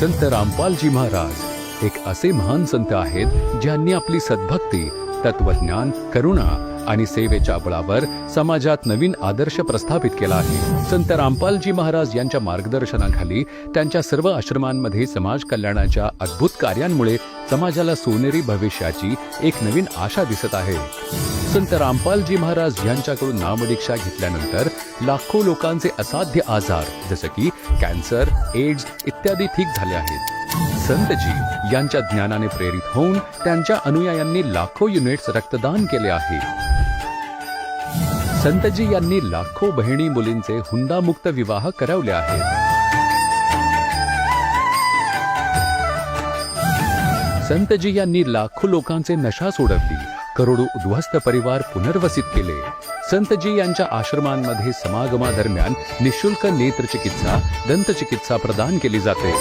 संत रामपालजी महाराज एक असे महान संत आहेत ज्यांनी आपली सद्भक्ती, तत्वज्ञान, करुणा आणि सेवेच्या बळावर समाजात नवीन आदर्श प्रस्थापित केला आहे. संत रामपालजी महाराज यांच्या मार्गदर्शनाखाली त्यांच्या सर्व आश्रमांमध्ये समाज कल्याणाच्या अद्भुत कार्यांमुळे समाजाला सोनेरी भविष्याची एक नवीन आशा दिसत आहे. संत रामपालजी महाराज यांच्याकडून नामदीक्षा घेतल्यानंतर लाखो लोकांचे असाध्य आजार जसे की कॅन्सर, एड्स इत्यादी ठीक झाले आहेत. संतजी यांच्या ज्ञानाने प्रेरित होऊन त्यांच्या अनुयायांनी लाखो युनिट्स रक्तदान केले आहे. संतजी यांनी लाखो बहिणी मुलींचे हुंडामुक्त विवाह करवले आहेत. संतजी यांनी लाखो लोकांचे नशा सोडवली, करोडो उद्ध्वस्त परिवार पुनर्वसित केले. संतजी यांच्या आश्रमांमध्ये समागमादरम्यान निशुल्क नेत्रचिकित्सा, दंतचिकित्सा प्रदान केली जाते.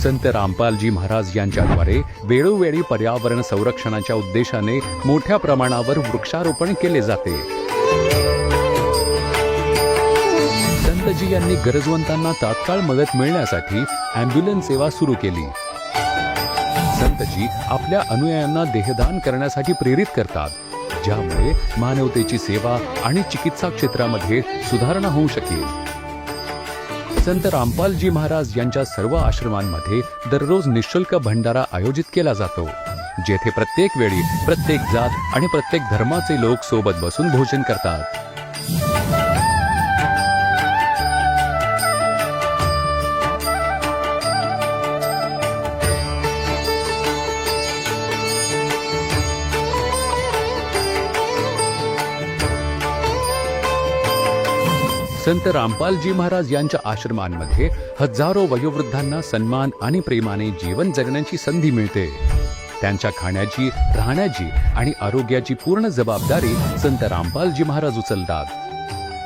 संत रामपालजी महाराज यांच्याद्वारे वेळोवेळी पर्यावरण संरक्षणाच्या उद्देशाने मोठ्या प्रमाणावर वृक्षारोपण केले जाते. संतजी यांनी गरजवंतांना तात्काळ मदत मिळण्यासाठी ॲम्ब्युलन्स सेवा सुरू केली. संतजी आपल्या अनुयायांना देहदान करण्यासाठी प्रेरित करतात, ज्यामुळे मानवतेची सेवा आणि चिकित्सा क्षेत्रामध्ये सुधारणा होऊ शकेल. संत रामपालजी महाराज यांच्या सर्व आश्रमांमध्ये दररोज निशुल्क भंडारा आयोजित केला जातो, जेथे प्रत्येक वेळी प्रत्येक जात आणि प्रत्येक धर्माचे लोक सोबत बसून भोजन करतात. संत रामपालजी महाराज यांच्या आश्रमांमध्ये हजारो वयोवृद्धांना सन्मान आणि प्रेमाने जीवन जगण्याची संधी मिळते. त्यांच्या खाण्याची, राहण्याची आणि आरोग्याची पूर्ण जबाबदारी संत रामपालजी महाराज उचलतात.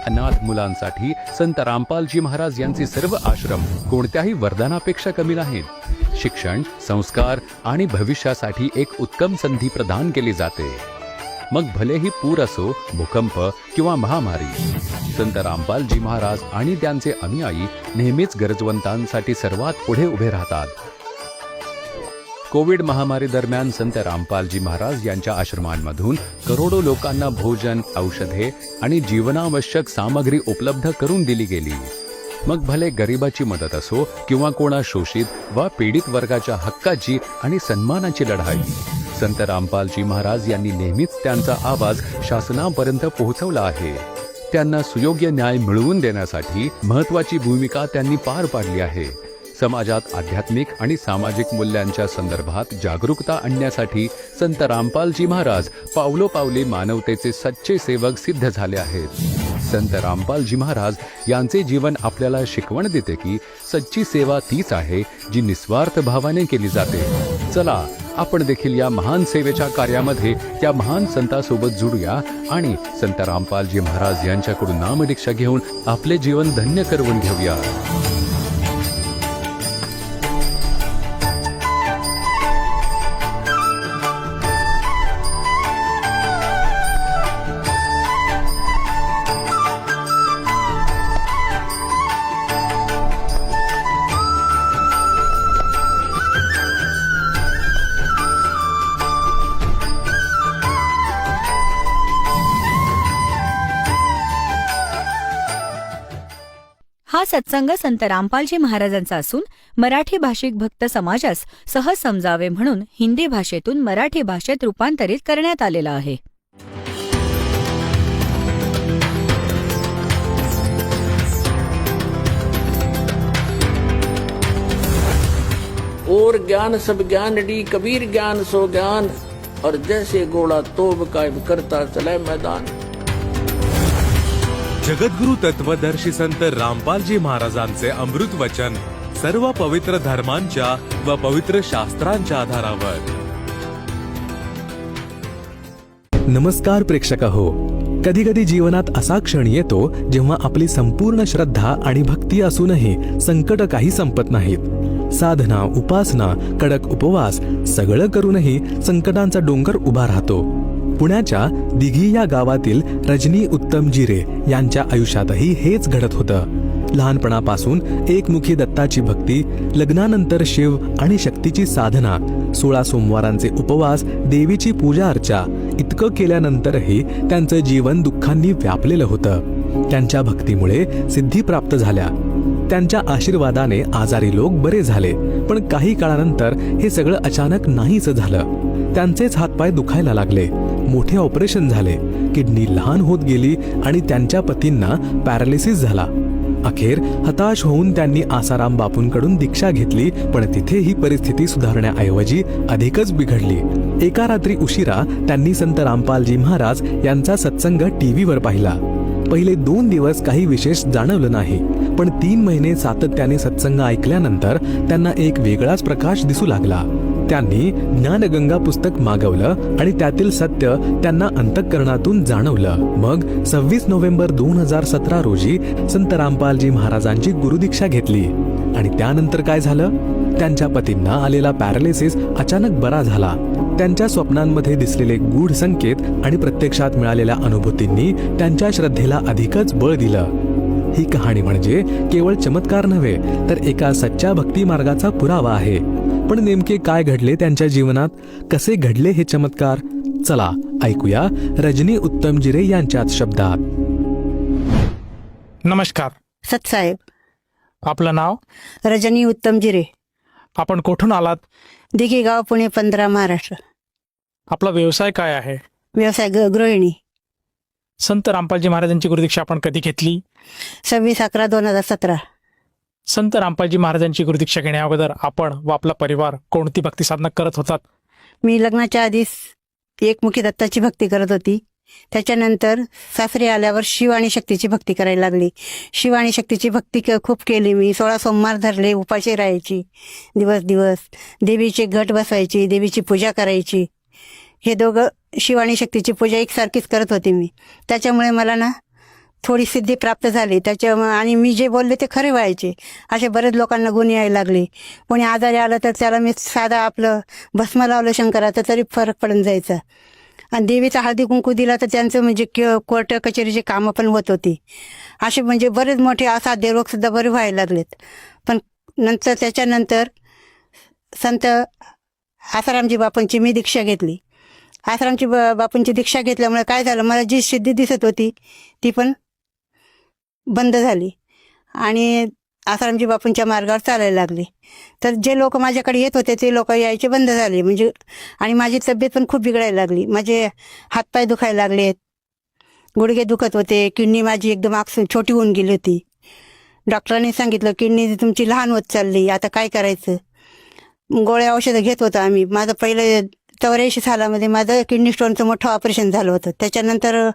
अनाथ मुलांसाठी संत रामपालजी महाराज यांचे सर्व आश्रम कोणत्याही वरदानापेक्षा कमी नाहीत. शिक्षण, संस्कार आणि भविष्यासाठी एक उत्तम संधी प्रदान केली जाते. मग भलेही पूर असो, भूकंप किंवा महामारी, संत रामपालजी महाराज आणि त्यांचे अनुयायी नेहमीच गरजवंतांसाठी सर्वात पुढे उभे राहतात. कोविड महामारी दरम्यान संत रामपालजी महाराज यांच्या आश्रमांमधून करोडो लोकांना भोजन, औषधे आणि जीवनावश्यक सामग्री उपलब्ध करून दिली गेली. मग भले गरिबाची मदत असो किंवा कोणा शोषित वा पीडित वर्गाच्या हक्काची आणि सन्मानाची लढाई, संत रामपालजी महाराज यांनी नेहमीच त्यांचा आवाज शासनापर्यंत पोहोचवला आहे. त्यांना सुयोग्य न्याय मिळवून देण्यासाठी महत्त्वाची भूमिका त्यांनी पार पाडली आहे. समाजात आध्यात्मिक आणि सामाजिक मूल्यांच्या संदर्भात जागरूकता आणण्यासाठी संत रामपालजी महाराज पावलोपावली मानवतेचे सच्चे सेवक सिद्ध झाले आहेत. संत रामपालजी महाराज यांचे जीवन आपल्याला शिकवण देते की सच्ची सेवा तीच आहे जी निस्वार्थ भावाने केली जाते. चला आपण देखील या महान सेवेच्या कार्यामध्ये त्या महान संतासोबत जुडूया आणि संत रामपालजी महाराज यांच्याकडून नामदीक्षा घेऊन आपले जीवन धन्य करवून घेऊया. हा सत्संग संत रामपालजी महाराजांचा असून मराठी भाषिक भक्त समाजास सहज समजावे म्हणून हिंदी भाषेतून मराठी भाषेत रूपांतरित करण्यात आलेला आहे. और ज्ञान सब ज्ञानडी, कबीर ज्ञान सो ज्ञान, और जैसे घोड़ा तोब कायम करता चले मैदान. जगद्गुरु तत्वदर्शी संत रामपालजी महाराजांचे अमृत वचन सर्व पवित्र धर्मांच्या व पवित्र शास्त्रांच्या आधारावर. नमस्कार प्रेक्षक हो. कधी कधी जीवनात असा क्षण येतो जेव्हा आपली संपूर्ण श्रद्धा आणि भक्ती असूनही संकट काही संपत नाहीत. साधना, उपासना, कडक उपवास सगळं करूनही संकटांचा डोंगर उभा राहतो. पुण्याच्या दिघी या गावातील रजनी उत्तम जिरे यांच्या आयुष्यातही हेच घडत होतं. लहानपणापासून एकमुखी दत्ताची भक्ती, लग्नानंतर शिव आणि शक्तीची साधना, 16 सोमवारांचे उपवास, देवीची पूजा अर्चा इतकं केल्यानंतरही त्यांचं जीवन दुःखांनी व्यापलेलं होतं. त्यांच्या भक्तीमुळे सिद्धी प्राप्त झाल्या. त्यांच्या आशीर्वादाने आजारी लोक बरे झाले. पण काही काळानंतर हे सगळं अचानक नाहीच झालं. त्यांचेच हातपाय दुखायला लागले. मोठे ऑपरेशन झाले. किडनी लहान होत गेली आणि त्यांच्या पतींना पॅरालिसिस झाला. अखेर हताश होऊन त्यांनी आसाराम बापूंकडून दीक्षा घेतली. पण तिथे ही परिस्थिती सुधारण्याऐवजी अधिकच बिघडली. एका रात्री उशिरा त्यांनी संत रामपालजी महाराज यांचा सत्संग टीव्हीवर पाहिला. पहिले 2 दिवस काही विशेष जाणवलं नाही. पण 3 महिने सातत्याने सत्संग ऐकल्यानंतर त्यांना एक वेगळाच प्रकाश दिसू लागला. त्यांनी ज्ञानगंगा पुस्तक मागवलं आणि त्यातील सत्य त्यांना अंतःकरणातून जाणवलं. मग 26 नोव्हेंबर 2017 रोजी संत रामपालजी महाराजांची गुरुदीक्षा घेतली. आणि त्यानंतर काय झालं? त्यांच्या पतींना आलेला पॅरालिसिस अचानक बरा झाला. त्यांच्या स्वप्नांमध्ये दिसलेले गूढ संकेत आणि प्रत्यक्षात मिळालेल्या अनुभूतींनी त्यांच्या श्रद्धेला अधिकच बळ दिलं. ही कहाणी म्हणजे केवळ चमत्कार नव्हे, तर एका सच्च्या भक्ती मार्गाचा पुरावा आहे. पण नेमके काय घडले त्यांच्या जीवनात? कसे घडले हे चमत्कार? चला ऐकूया रजनी उत्तमजिरे यांच्याच शब्दात. नमस्कार. सतसाहेब. आपलं नाव? रजनी उत्तमजिरे. आपण कुठून आलात? दिघेगाव, पुणे 15, महाराष्ट्र. आपला व्यवसाय काय आहे? व्यवसाय गृहिणी. संत रामपालजी महाराजांची गुरुदीक्षा आपण कधी घेतली? 26/11/2017. संत रामपालजी महाराजांची गुरुदीक्षा घेण्या अगोदर आपण व आपला परिवार कोणती भक्ती साधना करत होतात? मी लग्नाच्या आधीच एकमुखी दत्ताची भक्ती करत होती. त्याच्यानंतर सासरी आल्यावर शिव आणि शक्तीची भक्ती करायला लागली. शिव आणि शक्तीची भक्ती खूप केली मी. 16 सोमवार धरले, उपाशी राहायची दिवस. देवीचे घट बसवायची, देवीची पूजा करायची. हे दोघं शिव आणि शक्तीची पूजा एकसारखीच करत होती मी. त्याच्यामुळे मला ना थोडी सिद्धी प्राप्त झाली. आणि मी जे बोलले ते खरे व्हायचे. असे बरेच लोकांना गुण यायला लागले. कोणी आजारी आलं तर त्याला मी साधा आपलं भस्म लावलं शंकराचं तरी फरक पडून जायचा. आणि देवीचा हळदी कुंकू दिला तर त्यांचं म्हणजे कोर्ट कचेरीची कामं पण होत होती. असे म्हणजे बरेच मोठे असाध्य रोगसुद्धा बरे व्हायला लागलेत. पण त्याच्यानंतर संत आसारामजी बापूंची मी दीक्षा घेतली. आसारामजी बापूंची दीक्षा घेतल्यामुळे काय झालं, मला जी सिद्धी दिसत होती ती पण बंद झाली आणि आसारामजी बापूंच्या मार्गावर चालायला लागले. तर जे लोक माझ्याकडे येत होते ते लोक यायचे बंद झाले. म्हणजे आणि माझी तब्येत पण खूप बिघडायला लागली. माझे हातपाय दुखायला लागलेत, गुडघे दुखत होते, किडनी माझी एकदम छोटी होऊन गेली होती. डॉक्टरांनी सांगितलं किडनी तुमची लहान होत चालली, आता काय करायचं. गोळ्या औषधं घेत होतो आम्ही. माझं पहिलं 84 सालामध्ये माझं किडनी स्टोनचं मोठं ऑपरेशन झालं होतं. त्याच्यानंतर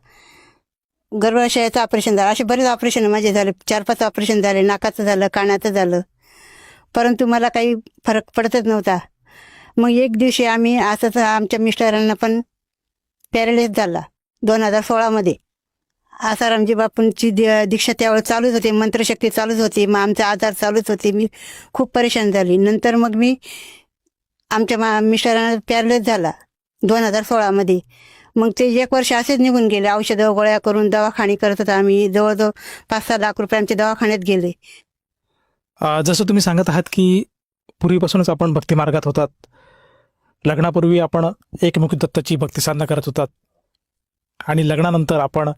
गर्भाशयाचं ऑपरेशन झालं. असे बरेच ऑपरेशन माझे झाले. 4-5 ऑपरेशन झाले. नाकाचं झालं, कानाचं झालं. परंतु मला काही फरक पडतच नव्हता. मग एक दिवशी आम्ही असंच आमच्या मिस्टरांना पण पॅरालिसिस झाला 2016मध्ये. आसारामजी बापूंची दीक्षा त्यावेळेस चालूच होती, मंत्रशक्ती चालूच होती, मग आमचा आजार चालूच होते. मी खूप परेशान झाली. नंतर मग मी आमच्या मिस्टरांना पॅरालिसिस झाला 2016मध्ये. मग ते 1 वर्ष असेच निघून गेले. औषधं गोळ्या करून दवाखाने करत होता आम्ही. जवळजवळ 5-6 लाख रुपयांचे दवाखान्यात गेले. जसं तुम्ही सांगत आहात की पूर्वीपासूनच आपण भक्ती मार्गात होतात. लग्नापूर्वी आपण एकमुखी दत्ताची भक्ती साधना करत होतात आणि लग्नानंतर आपण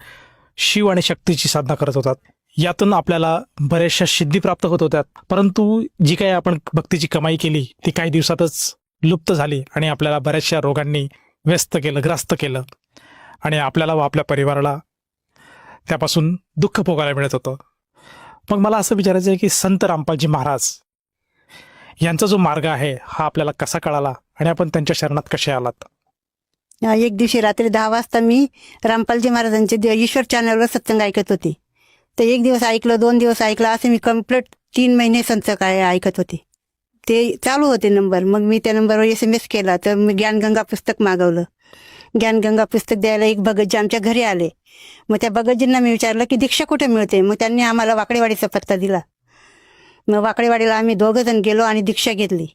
शिव आणि शक्तीची साधना करत होतात. यातून आपल्याला बऱ्याचशा सिद्धी प्राप्त होत होत्या. परंतु जी काही आपण भक्तीची कमाई केली ती काही दिवसातच लुप्त झाली आणि आपल्याला बऱ्याचशा रोगांनी व्यस्त केलं, ग्रस्त केलं आणि आपल्याला व आपल्या परिवाराला त्यापासून दुःख भोगायला मिळत होतं. मग मला असं विचारायचं आहे की संत रामपालजी महाराज यांचा जो मार्ग आहे हा आपल्याला कसा कळाला आणि आपण त्यांच्या शरणात कसे आलात? एक दिवशी रात्री 10 वाजता मी रामपालजी महाराजांचे ईश्वर चॅनलवर सत्संग ऐकत होते. तर 1 दिवस ऐकलं, 2 दिवस ऐकलं, असे मी कम्प्लीट 3 महिने संत काय ऐकत होते. ते चालू होते नंबर. मग मी त्या नंबरवर SMS केला. तर मी ज्ञानगंगा पुस्तक मागवलं. ज्ञानगंगा पुस्तक द्यायला एक भगतजी आमच्या घरी आले. मग त्या भगतजींना मी विचारलं की दीक्षा कुठे मिळते. मग त्यांनी आम्हाला वाकडेवाडीचा पत्ता दिला. मग वाकडेवाडीला आम्ही 2 जण गेलो आणि दीक्षा घेतली.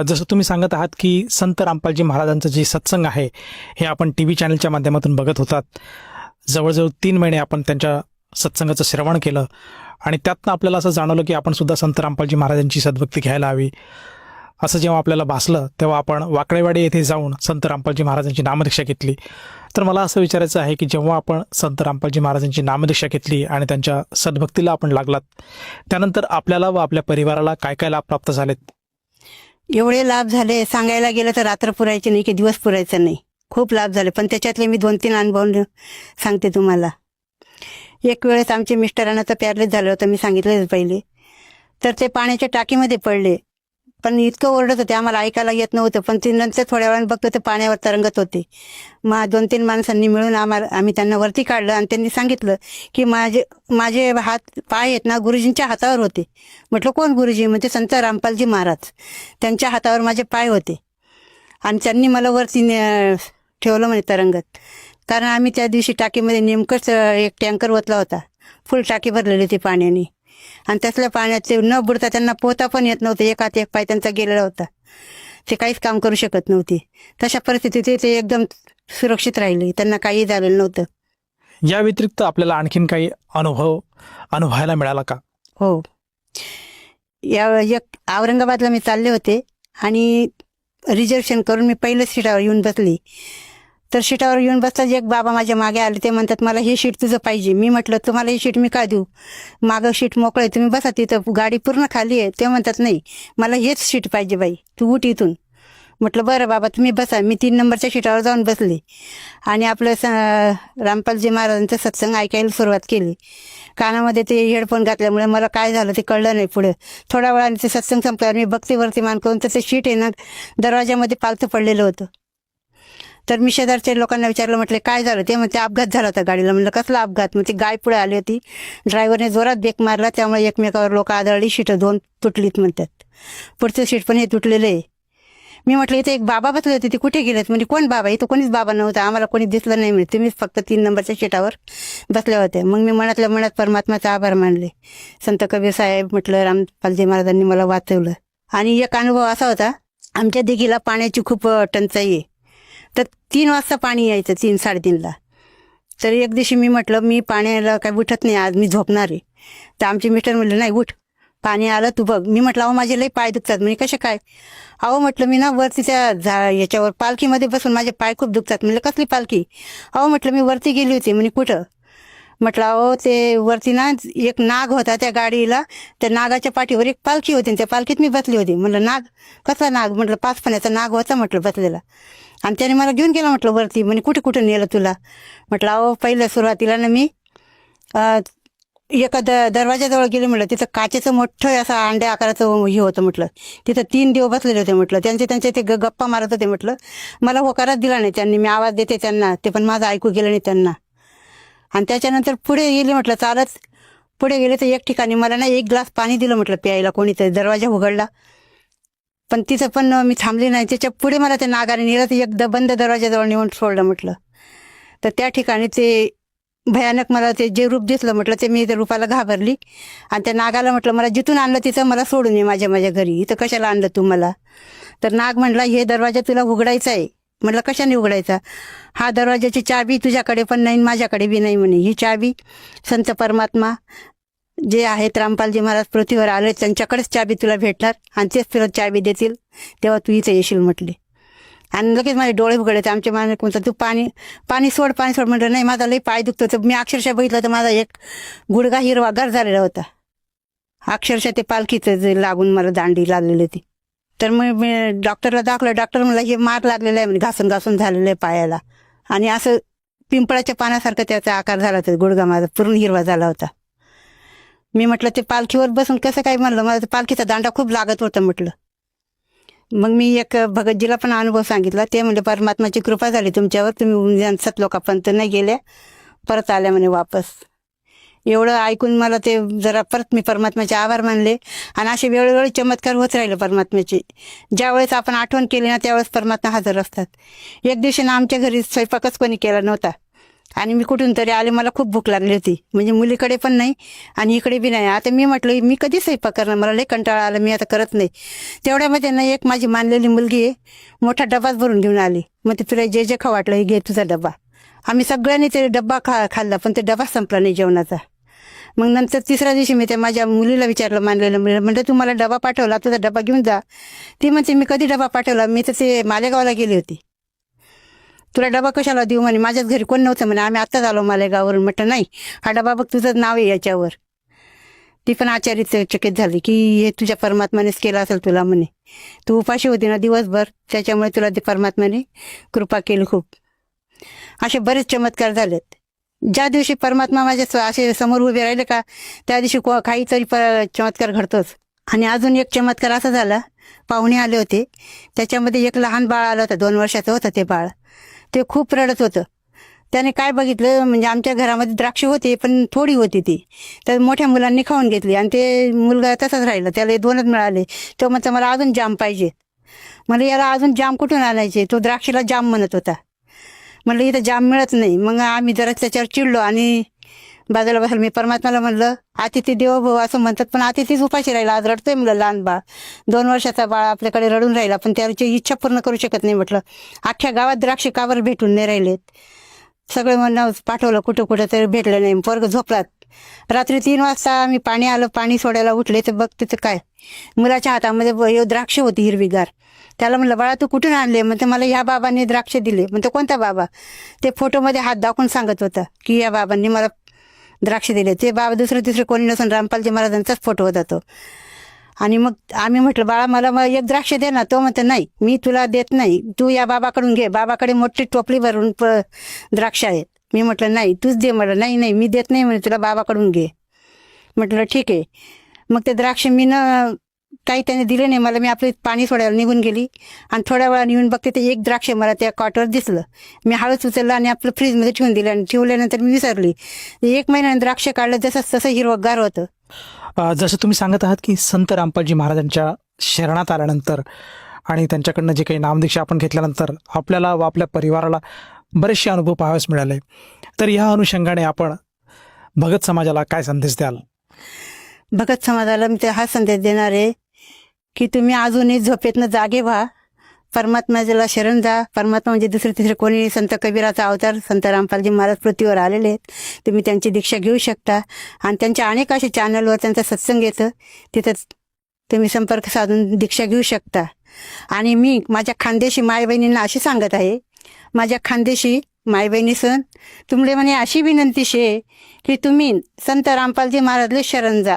जसं तुम्ही सांगत आहात की संत रामपालजी महाराजांचं जे सत्संग आहे हे आपण TV चॅनलच्या माध्यमातून बघत होतात. जवळजवळ 3 महिने आपण त्यांच्या सत्संगाचं श्रवण केलं आणि त्यातनं आपल्याला असं जाणवलं की आपण सुद्धा संत रामपालजी महाराजांची सद्भक्ती घ्यायला हवी. असं जेव्हा आपल्याला भासलं तेव्हा आपण वाकडेवाडी येथे जाऊन संत रामपालजी महाराजांची नामदीक्षा घेतली. तर मला असं विचारायचं आहे की जेव्हा आपण संत रामपालजी महाराजांची नामदीक्षा घेतली आणि त्यांच्या सद्भक्तीला आपण लागलात, त्यानंतर आपल्याला व आपल्या परिवाराला काय काय लाभ प्राप्त झालेत? एवढे लाभ झाले, सांगायला गेलं तर रात्र पुरायचे नाही की दिवस पुरायचं नाही. खूप लाभ झाले, पण त्याच्यातले मी 2-3 अनुभव सांगते तुम्हाला. एक वेळेस आमच्या मिस्टरांना तर पॅरलेस झालं होतं, मी सांगितलं पहिले. तर ते पाण्याच्या टाकीमध्ये पडले, पण इतकं ओरडत होते, आम्हाला ऐकायला येत नव्हतं. पण ते नंतर थोड्या वेळाने बघतो ते पाण्यावर तरंगत होते. मग 2-3 माणसांनी मिळून आम्ही त्यांना वरती काढलं आणि त्यांनी सांगितलं की माझे हात पाय आहेत ना गुरुजींच्या हातावर होते. म्हटलं कोण गुरुजी? म्हणजे संत रामपालजी महाराज, त्यांच्या हातावर माझे पाय होते आणि त्यांनी मला वरती ठेवलं म्हणे तरंगत. कारण आम्ही त्या दिवशी टाकीमध्ये नेमकंच एक टँकर ओतला होता, फुल टाकी भरलेली होती पाण्याने. आणि त्यातल्या पाण्यात ते न बुडता त्यांना पोहता पण येत नव्हतं, एक हात एक पाय त्यांचा गेलेला होता, ते काहीच काम करू शकत नव्हते. तशा परिस्थितीत ते एकदम सुरक्षित राहिले, त्यांना काही झालेलं नव्हतं. या व्यतिरिक्त आपल्याला आणखीन काही अनुभवायला मिळाला का? हो, एक औरंगाबादला मी चालले होते आणि रिझर्वेशन करून मी पहिल्याच सीटावर येऊन बसली. तर सीटावर येऊन बसताच एक बाबा माझ्या मागे आले, ते म्हणतात मला हे सीट तुझं पाहिजे. मी म्हटलं तुम्हाला ही सीट मी का देऊ, मागं सीट मोकळं आहे, तुम्ही बसा तिथं, गाडी पूर्ण खाली आहे. ते म्हणतात नाही मला हेच सीट पाहिजे बाई, तू उठ इथून. म्हटलं बरं बाबा तुम्ही बसा. मी 3 नंबरच्या सीटावर जाऊन बसले आणि आपलं रामपालजी महाराजांचं सत्संग ऐकायला सुरुवात केली. कानामध्ये ते हेडफोन घातल्यामुळे मला काय झालं ते कळलं नाही. पुढे थोड्या वेळाने ते सत्संग संपल्यावर मी बघते वरती मान करून, तर ते सीट आहे ना दरवाजामध्ये पालथं पडलेलं होतं. तर मी शेजारच्या लोकांना विचारलं, म्हटलं काय झालं? ते म्हणते अपघात झाला होता गाडीला. म्हणलं कसला अपघात? मग ती गाय पुढे आली होती, ड्रायव्हरने जोरात ब्रेक मारला, त्यामुळे एकमेकावर लोक आदळली, सीटं 2 तुटलीत म्हणतात. पुढचं सीट पण हे तुटलेलं आहे. मी म्हटलं इथे एक बाबा बसले होते, ते कुठे गेलेत? म्हणजे कोण बाबा? इथं कोणीच बाबा नव्हता, आम्हाला कोणी दिसलं नाही. म्हणजे तुम्हीच फक्त 3 नंबरच्या सीटावर बसल्या होत्या. मग मी मनातल्या मनात परमात्माचा आभार मानले. संत कबीर साहेब म्हटलं रामपालजी महाराजांनी मला वाचवलं. आणि एक अनुभव असा होता, आमच्या दिघीला पाण्याची खूप टंचाई आहे. तर 3 वाजता पाणी यायचं, 3-3:30ला. तर एक दिवशी मी म्हटलं मी पाण्याला काय उठत नाही आज, मी झोपणार आहे. तर आमचे मिस्टर म्हणले नाही उठ, पाणी आलं तू बघ. मी म्हटलं अहो माझे लई पाय दुखतात. म्हणजे कसे काय? अहो म्हटलं मी ना वरती त्या याच्यावर पालखीमध्ये बसून माझे पाय खूप दुखतात. म्हणलं कसली पालखी? अहो म्हटलं मी वरती गेली होती. म्हणे कुठं? म्हटलं अहो ते वरती ना एक नाग होता त्या गाडीला, त्या नागाच्या पाठीवर एक पालखी होती, त्या पालखीत मी बसली होती. म्हटलं नाग? कसला नाग? म्हटलं 5 फण्याचा नाग होता म्हटलं बसलेला, आणि त्याने मला घेऊन गेला म्हटलं वरती. म्हणे कुठे कुठं नेलं तुला? म्हटलं अहो पहिल्या सुरुवातीला ना मी एका दरवाजाजवळ गेले. म्हटलं तिथं काचेचं मोठं असं अंड्या आकाराचं हे होतं. म्हटलं तिथं 3 देव बसलेले होते. म्हटलं त्यांचे ते गप्पा मारत होते. म्हटलं मला होकारच दिला नाही त्यांनी. मी आवाज देते त्यांना, ते पण माझं ऐकू गेलं नाही त्यांना. आणि त्याच्यानंतर पुढे गेले. म्हटलं चालत पुढे गेले तर एक ठिकाणी मला ना 1 ग्लास पाणी दिलं म्हटलं प्यायला कोणीतरी. दरवाजा उघडला, पण तिथं पण मी थांबली नाही. त्याच्या पुढे मला त्या नागाने नेलं, तर एक बंद दरवाजाजवळ नेऊन सोडलं म्हटलं. तर त्या ठिकाणी ते भयानक मला ते जे रूप दिसलं म्हटलं, ते मी त्या रूपाला घाबरली. आणि त्या नागाला म्हटलं मला जिथून आणलं तिथं मला सोडून ये माझ्या घरी, इथं कशाला आणलं तू मला? तर नाग म्हटला हे दरवाजा तुला उघडायचा आहे. म्हटलं कशाने उघडायचा? हा दरवाजाची चाबी तुझ्याकडे पण नाही, माझ्याकडे बी नाही म्हणे. ही चाबी संत परमात्मा जे आहेत रामपालजी महाराज पृथ्वीवर आले त्यांच्याकडेच चाबी तुला भेटणार, आणि तेच तुला चाबी देतील, तेव्हा तू इथे येशील म्हटले. आणि लगेच माझे डोळे उघडले. तर आमच्या माने कोणतं तू पाणी सोड म्हटलं नाही माझा लई पाय दुखतो. तर मी अक्षरशः बघितलं तर माझा एक गुडघा हिरवागार झालेला होता. अक्षरशः ते पालखीचं जे लागून मला दांडी लागलेली होती. तर मग मी डॉक्टरला दाखवलं. डॉक्टर म्हणला हे मार लागलेला आहे म्हणजे, घासून झालेलं आहे पायाला, आणि असं पिंपळाच्या पानासारखं त्याचा आकार झाला होता. गुडघा माझा पूर्ण हिरवा झाला होता. मी म्हटलं ते पालखीवर बसून कसं काय? म्हणलं मला पालखीचा दांडा खूप लागत होता म्हटलं. मग मी एक भगतजीला पण अनुभव सांगितला. ते म्हणजे परमात्माची कृपा झाली तुमच्यावर, तुम्ही सतलोकापर्यंत नाही गेल्या, परत आल्या म्हणे वापस. एवढं ऐकून मला ते जरा परत मी परमात्म्याचे आभार मानले. आणि असे वेळोवेळी चमत्कार होत राहिले परमात्म्याचे. ज्यावेळेस आपण आठवण केली ना त्यावेळेस परमात्मा हजर असतात. एक दिवशी ना आमच्या घरी स्वयंपाकच कोणी केला नव्हता, आणि मी कुठून तरी आले. मला खूप भूक लागली होती, म्हणजे मुलीकडे पण नाही आणि इकडे बी नाही. आता मी म्हटलं मी कधी स्वयंपाक करणार, मला लई कंटाळा आला, मी आता करत नाही. तेवढ्यामध्ये ना एक माझी मानलेली मुलगी आहे, मोठा डबाच भरून घेऊन आली. मग ते तुला जे जे खाऊ वाटलं हे घे तुझा डबा. आम्ही सगळ्यांनी ते डब्बा खाल्ला, पण ते डबा संपला नाही जेवणाचा. मग नंतर तिसऱ्या दिवशी मी त्या माझ्या मुलीला विचारलं, मानलेलं मुलीला, म्हणलं तू मला डबा पाठवला, तुझा डबा घेऊन जा. ती म्हणते मी कधी डबा पाठवला, मी तर ते मालेगावला गेली होती, तुला डबा कशाला देऊ म्हणे, माझ्याच घरी कोण नव्हतं म्हणे, आम्ही आत्ताच आलो मालेगाववरून. म्हटलं नाही, हा डबा बघ तुझं नाव आहे याच्यावर. ती पण आश्चर्यचकित झाली की हे तुझ्या परमात्मानेच केलं असेल तुला म्हणे, तू उपाशी होती ना दिवसभर, त्याच्यामुळे तुला ते परमात्म्याने कृपा केली खूप. असे बरेच चमत्कार झालेत. ज्या दिवशी परमात्मा माझ्या असे समोर उभे राहिले का त्या दिवशी काहीतरी चमत्कार घडतोच. आणि अजून एक चमत्कार असा झाला, पाहुणे आले होते, त्याच्यामध्ये एक लहान बाळ आलं होतं, 2 वर्षाचं होतं ते बाळ. ते खूप रडत होतं. त्याने काय बघितलं, म्हणजे आमच्या घरामध्ये द्राक्ष होते पण थोडी होती ती, तर मोठ्या मुलांनी खाऊन घेतली आणि ते मुलगा तसाच राहिला, त्याला 2च मिळाले. तो म्हणतो मला अजून जाम पाहिजे. मला याला अजून जाम कुठून आणायचे, तो द्राक्षीला जाम म्हणत होता. म्हणलं इथं जाम मिळत नाही. मग आम्ही जरा त्याच्यावर चिडलो आणि बाजूला बसलो. मी परमात्म्याला म्हणलं अतिथी देवो भव असं म्हणतात, पण अतिथीच उपाशी राहिला, आज रडतोय म्हणलं लहान बाळ, 2 वर्षाचा बाळ आपल्याकडे रडून राहिला, पण त्याची इच्छा पूर्ण करू शकत नाही. म्हटलं अख्ख्या गावात द्राक्षे कावर भेटून नाही राहिलेत. सगळे म्हणणं पाठवलं, कुठं कुठं तरी भेटलं नाही. पोरग झोपलात. रात्री 3 वाजता आम्ही पाणी आलं, पाणी सोडायला उठले तर बघते तर काय, मुलाच्या हातामध्ये द्राक्ष होती हिरवीगार. त्याला म्हणलं बाळा तू कुठून आणले, म्हणते मला ह्या बाबांनी द्राक्ष दिले. म्हणतो कोणता बाबा, ते फोटोमध्ये हात दाखवून सांगत होता की या बाबांनी मला द्राक्ष दिले. ते बाबा दुसरं तिसरं कोणी नसून रामपालजी महाराजांचाच फोटो होता तो. आणि मग आम्ही म्हटलं बाळा मला एक द्राक्ष दे ना. तो म्हणतो नाही मी तुला देत नाही, तू या बाबाकडून घे, बाबाकडे मोठी टोपली भरून द्राक्ष आहेत. मी म्हटलं नाही तूच दे. म्हटलं नाही नाही मी देत नाही म्हणे, तुला बाबाकडून घे. म्हटलं ठीक आहे. मग ते द्राक्ष मी काही त्याने दिले नाही मला. मी आपले पाणी सोडायला निघून गेली आणि थोड्या वेळा येऊन बघते ते एक द्राक्ष मला त्या कॉटवर दिसलं. मी हळूच उचललं आणि आपलं फ्रीजमध्ये ठेवून दिलं आणि ठेवल्यानंतर मी विसरली. 1 महिन्याने द्राक्ष काढलं, जसं तसं हिरवगार होतं. जसं तुम्ही सांगत आहात की संत रामपालजी महाराजांच्या शरणात आल्यानंतर आणि त्यांच्याकडनं जे काही नामदीक्षा आपण घेतल्यानंतर आपल्याला व आपल्या परिवाराला बरेचसे अनुभव पाहावेस मिळाले, तर या अनुषंगाने आपण भगत समाजाला काय संदेश द्याल? भगत समाजाला मी हा संदेश देणार आहे की तुम्ही अजूनही झोपेतनं जागे व्हा, परमात्म्याला शरण जा. परमात्मा म्हणजे दुसरे तिसरे कोणी, संत कबीराचा अवतार संत रामपालजी महाराज पृथ्वीवर आलेले आहेत. तुम्ही त्यांची दीक्षा घेऊ शकता आणि त्यांच्या अनेक असे चॅनलवर त्यांचा सत्संग येतं, तिथं तुम्ही संपर्क साधून दीक्षा घेऊ शकता. आणि मी माझ्या खानदेशी माय बहिणींना अशी सांगत आहे, माझ्या खानदेशी माय बहिणीसन तुमले म्हणे अशी विनंती शे की तुम्ही संत रामपालजी महाराजले शरण जा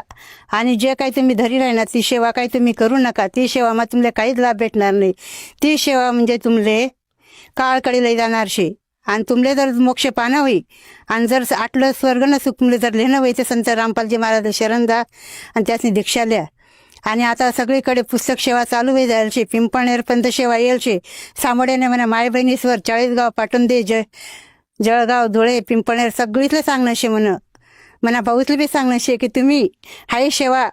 आणि जे काही तुम्ही धरी राहणार ती सेवा काही तुम्ही करू नका. ती सेवा मग तुमले काहीच लाभ भेटणार नाही. ती सेवा म्हणजे तुमले काळकडे लई जाणार शे आणि तुमले जर मोक्ष पानं होई आणि जर आटलं स्वर्ग न सुख तुमले जर लिहिणं होई तर संत रामपालजी महाराज शरण जा आणि त्यासनी दीक्षा लिहा. आणि आता सगळीकडे पुस्तक सेवा चालू होई जायलशे, पिंपळनेरपर्यंत सेवा येलशे. सामोड्याने म्हणा माय बहिणीसवर 40 गाव पाठवून दे, जळगाव धुळे पिंपळनेर सगळीतलं सांगणं शे म्हणा भाऊतलं बी सांगणं शे की तुम्ही हाही सेवा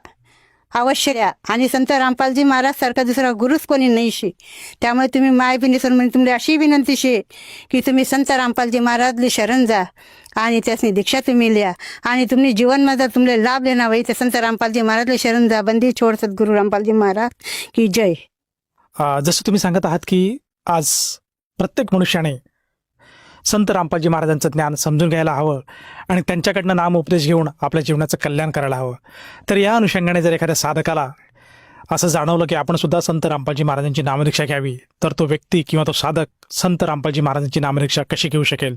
अवश्य द्या. आणि संत रामपालजी महाराज सारखा दुसरा गुरुच कोणी नाही शे. त्यामुळे तुम्ही माय बहिणीसवर म्हणजे तुमली अशी विनंती शे की तुम्ही संत रामपालजी महाराजले शरण जा आणि त्यासनी दीक्षा तुम्ही लिहा आणि तुम्ही जीवनमध्ये तुमले लाभ लेना वही ते संत रामपालजी महाराजले शरण जा. बंदी छोड सद्गुरू रामपालजी महाराज की जय. जसं तुम्ही सांगत आहात की आज प्रत्येक मनुष्याने संत रामपालजी महाराजांचं ज्ञान समजून घ्यायला हवं आणि त्यांच्याकडनं नाम उपदेश घेऊन आपल्या जीवनाचं कल्याण करायला हवं. तर या अनुषंगाने जर एखाद्या साधकाला असं जाणवलं की आपण सुद्धा संत रामपालजी महाराजांची नामदीक्षा घ्यावी, तर तो व्यक्ती किंवा तो साधक संत रामपालजी महाराजांची नामदीक्षा कशी घेऊ शकेल?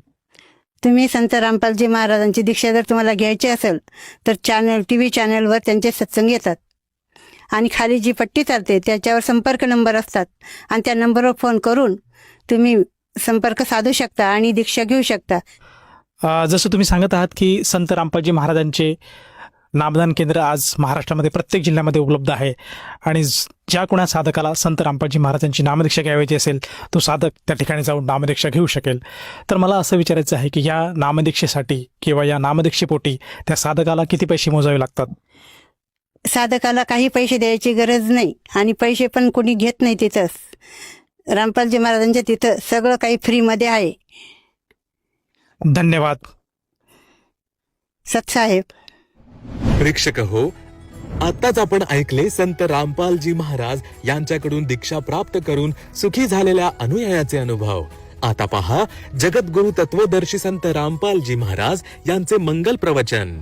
तुम्ही संत रामपालजी महाराजांची दीक्षा जर तुम्हाला घ्यायची असेल तर TV चॅनलवर त्यांचे सत्संग येतात आणि खाली जी पट्टी चालते त्याच्यावर संपर्क नंबर असतात आणि त्या नंबरवर फोन करून तुम्ही संपर्क साधू शकता आणि दीक्षा घेऊ शकता. जसं तुम्ही सांगत आहात की संत रामपालजी महाराजांचे नामदान केंद्र आज महाराष्ट्रामध्ये प्रत्येक जिल्ह्यामध्ये उपलब्ध आहे आणि ज्या कोणा साधकाला संत रामपालजी महाराजांची नामदीक्षा घ्यायची असेल तो साधक त्या ठिकाणी जाऊन नामदीक्षा घेऊ शकेल. तर मला असं विचारायचं आहे की या नामदीक्षेसाठी किंवा या नामदीक्षेपोटी त्या साधकाला किती पैसे मोजावे लागतात? साधकाला काही पैसे द्यायची गरज नाही आणि पैसे पण कोणी घेत नाही. तिथंच रामपालजी महाराजांच्या तिथं सगळं काही फ्रीमध्ये आहे. धन्यवाद सतसाहेब. प्रेक्षक हो, आताच आपण ऐकले संत रामपालजी महाराज यांच्याकडून दीक्षा प्राप्त करून सुखी झालेल्या अनुयायाचे अनुभव. आता पहा जगद्गुरु तत्वदर्शी संत रामपालजी महाराज यांचे मंगल प्रवचन.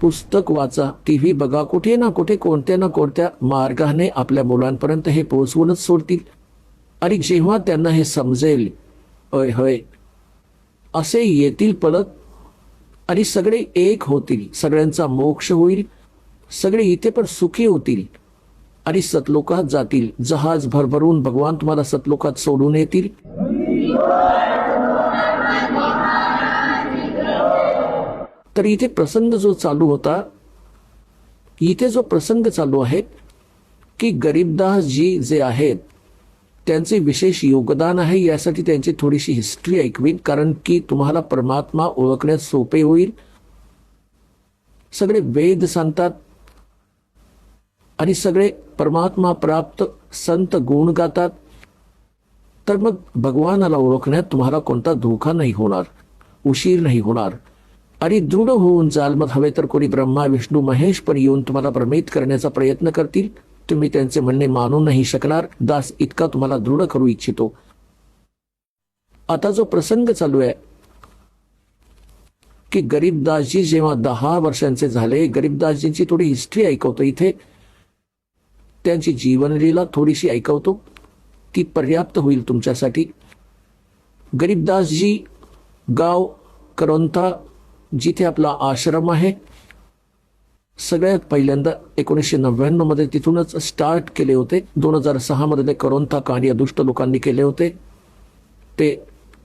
पुस्तक वाचा, टीव्ही बघा, कुठे ना कुठे कोणत्या ना कोणत्या मार्गाने आपल्या मुलांपर्यंत हे पोहोचवूनच सोडतील. आणि जेव्हा त्यांना हे समजेल, होय होय असे येतील परत आणि सगळे एक होतील, सगळ्यांचा मोक्ष होईल, सगळे इथे पण सुखी होतील आणि सतलोकात जातील. जहाज भरभरून भगवान तुम्हाला सतलोकात सोडून येतील. तर इथे प्रसंग जो चालू होता, इथे जो प्रसंग चालू आहे की गरीबदास जी जे आहेत त्यांचे विशेष योगदान आहे, यासाठी त्यांची थोडीशी हिस्ट्री ऐकवीन, कारण की तुम्हाला परमात्मा ओळखण्यास सोपे होईल. सगळे वेद सांगतात आणि सगळे परमात्मा प्राप्त संत गुण गातात, तर मग भगवानाला ओळखण्यात तुम्हाला कोणता धोका नाही होणार, उशीर नाही होणार आणि दृढ होऊन जाल. मग हवे तर कोणी ब्रह्मा विष्णू महेश पण येऊन तुम्हाला भ्रमित करण्याचा प्रयत्न करतील, तुम्ही त्यांचे म्हणणे मानू नाही शकणार. दास इतका तुम्हाला दृढ करू इच्छितो. आता जो प्रसंग चालू आहे की गरीबदासजी जेव्हा 10 वर्षांचे झाले, गरीबदासजींची थोडी हिस्ट्री ऐकवतो इथे, त्यांची जीवनलीला थोडीशी ऐकवतो, ती पर्याप्त होईल तुमच्यासाठी. गरीबदासजी गाव करोंथा, जिथे आपला आश्रम आहे, सगळ्यात पहिल्यांदा 1999 मध्ये तिथूनच स्टार्ट केले होते. 2006 मध्ये करोंथा कार्य दुष्ट लोकांनी केले होते. ते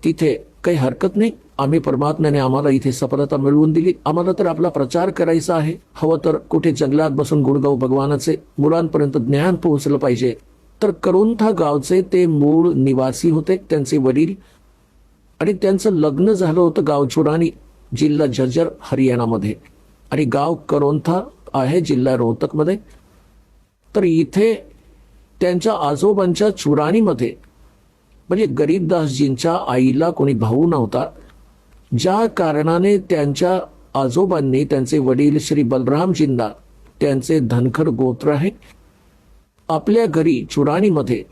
तिथे काही हरकत नाही, आम्ही परमात्म्याने आम्हाला इथे सफलता मिळवून दिली. आम्हाला तर आपला प्रचार करायचा आहे, हवं तर कुठे जंगलात बसून गुणगाव भगवानाचे, मुलांपर्यंत ज्ञान पोहोचलं पाहिजे. तर करोंथा गावचे ते मूळ निवासी होते, त्यांचे वडील, आणि त्यांचं लग्न झालं होतं गावचुराणी, जिल्हा झज्जर हरियाणामध्ये, आणि गाव करोंथा आहे जिल्हा रोहतकमध्ये. तर इथे त्यांच्या आजोबांच्या चुराणीमध्ये, म्हणजे गरीबदासजींच्या आईला कोणी भाऊ नव्हता, ज्या कारणाने त्यांच्या आजोबांनी, त्यांचे वडील श्री बलरामजींना, त्यांचे धनखड गोत्र आहे, आपल्या घरी चुराणीमध्ये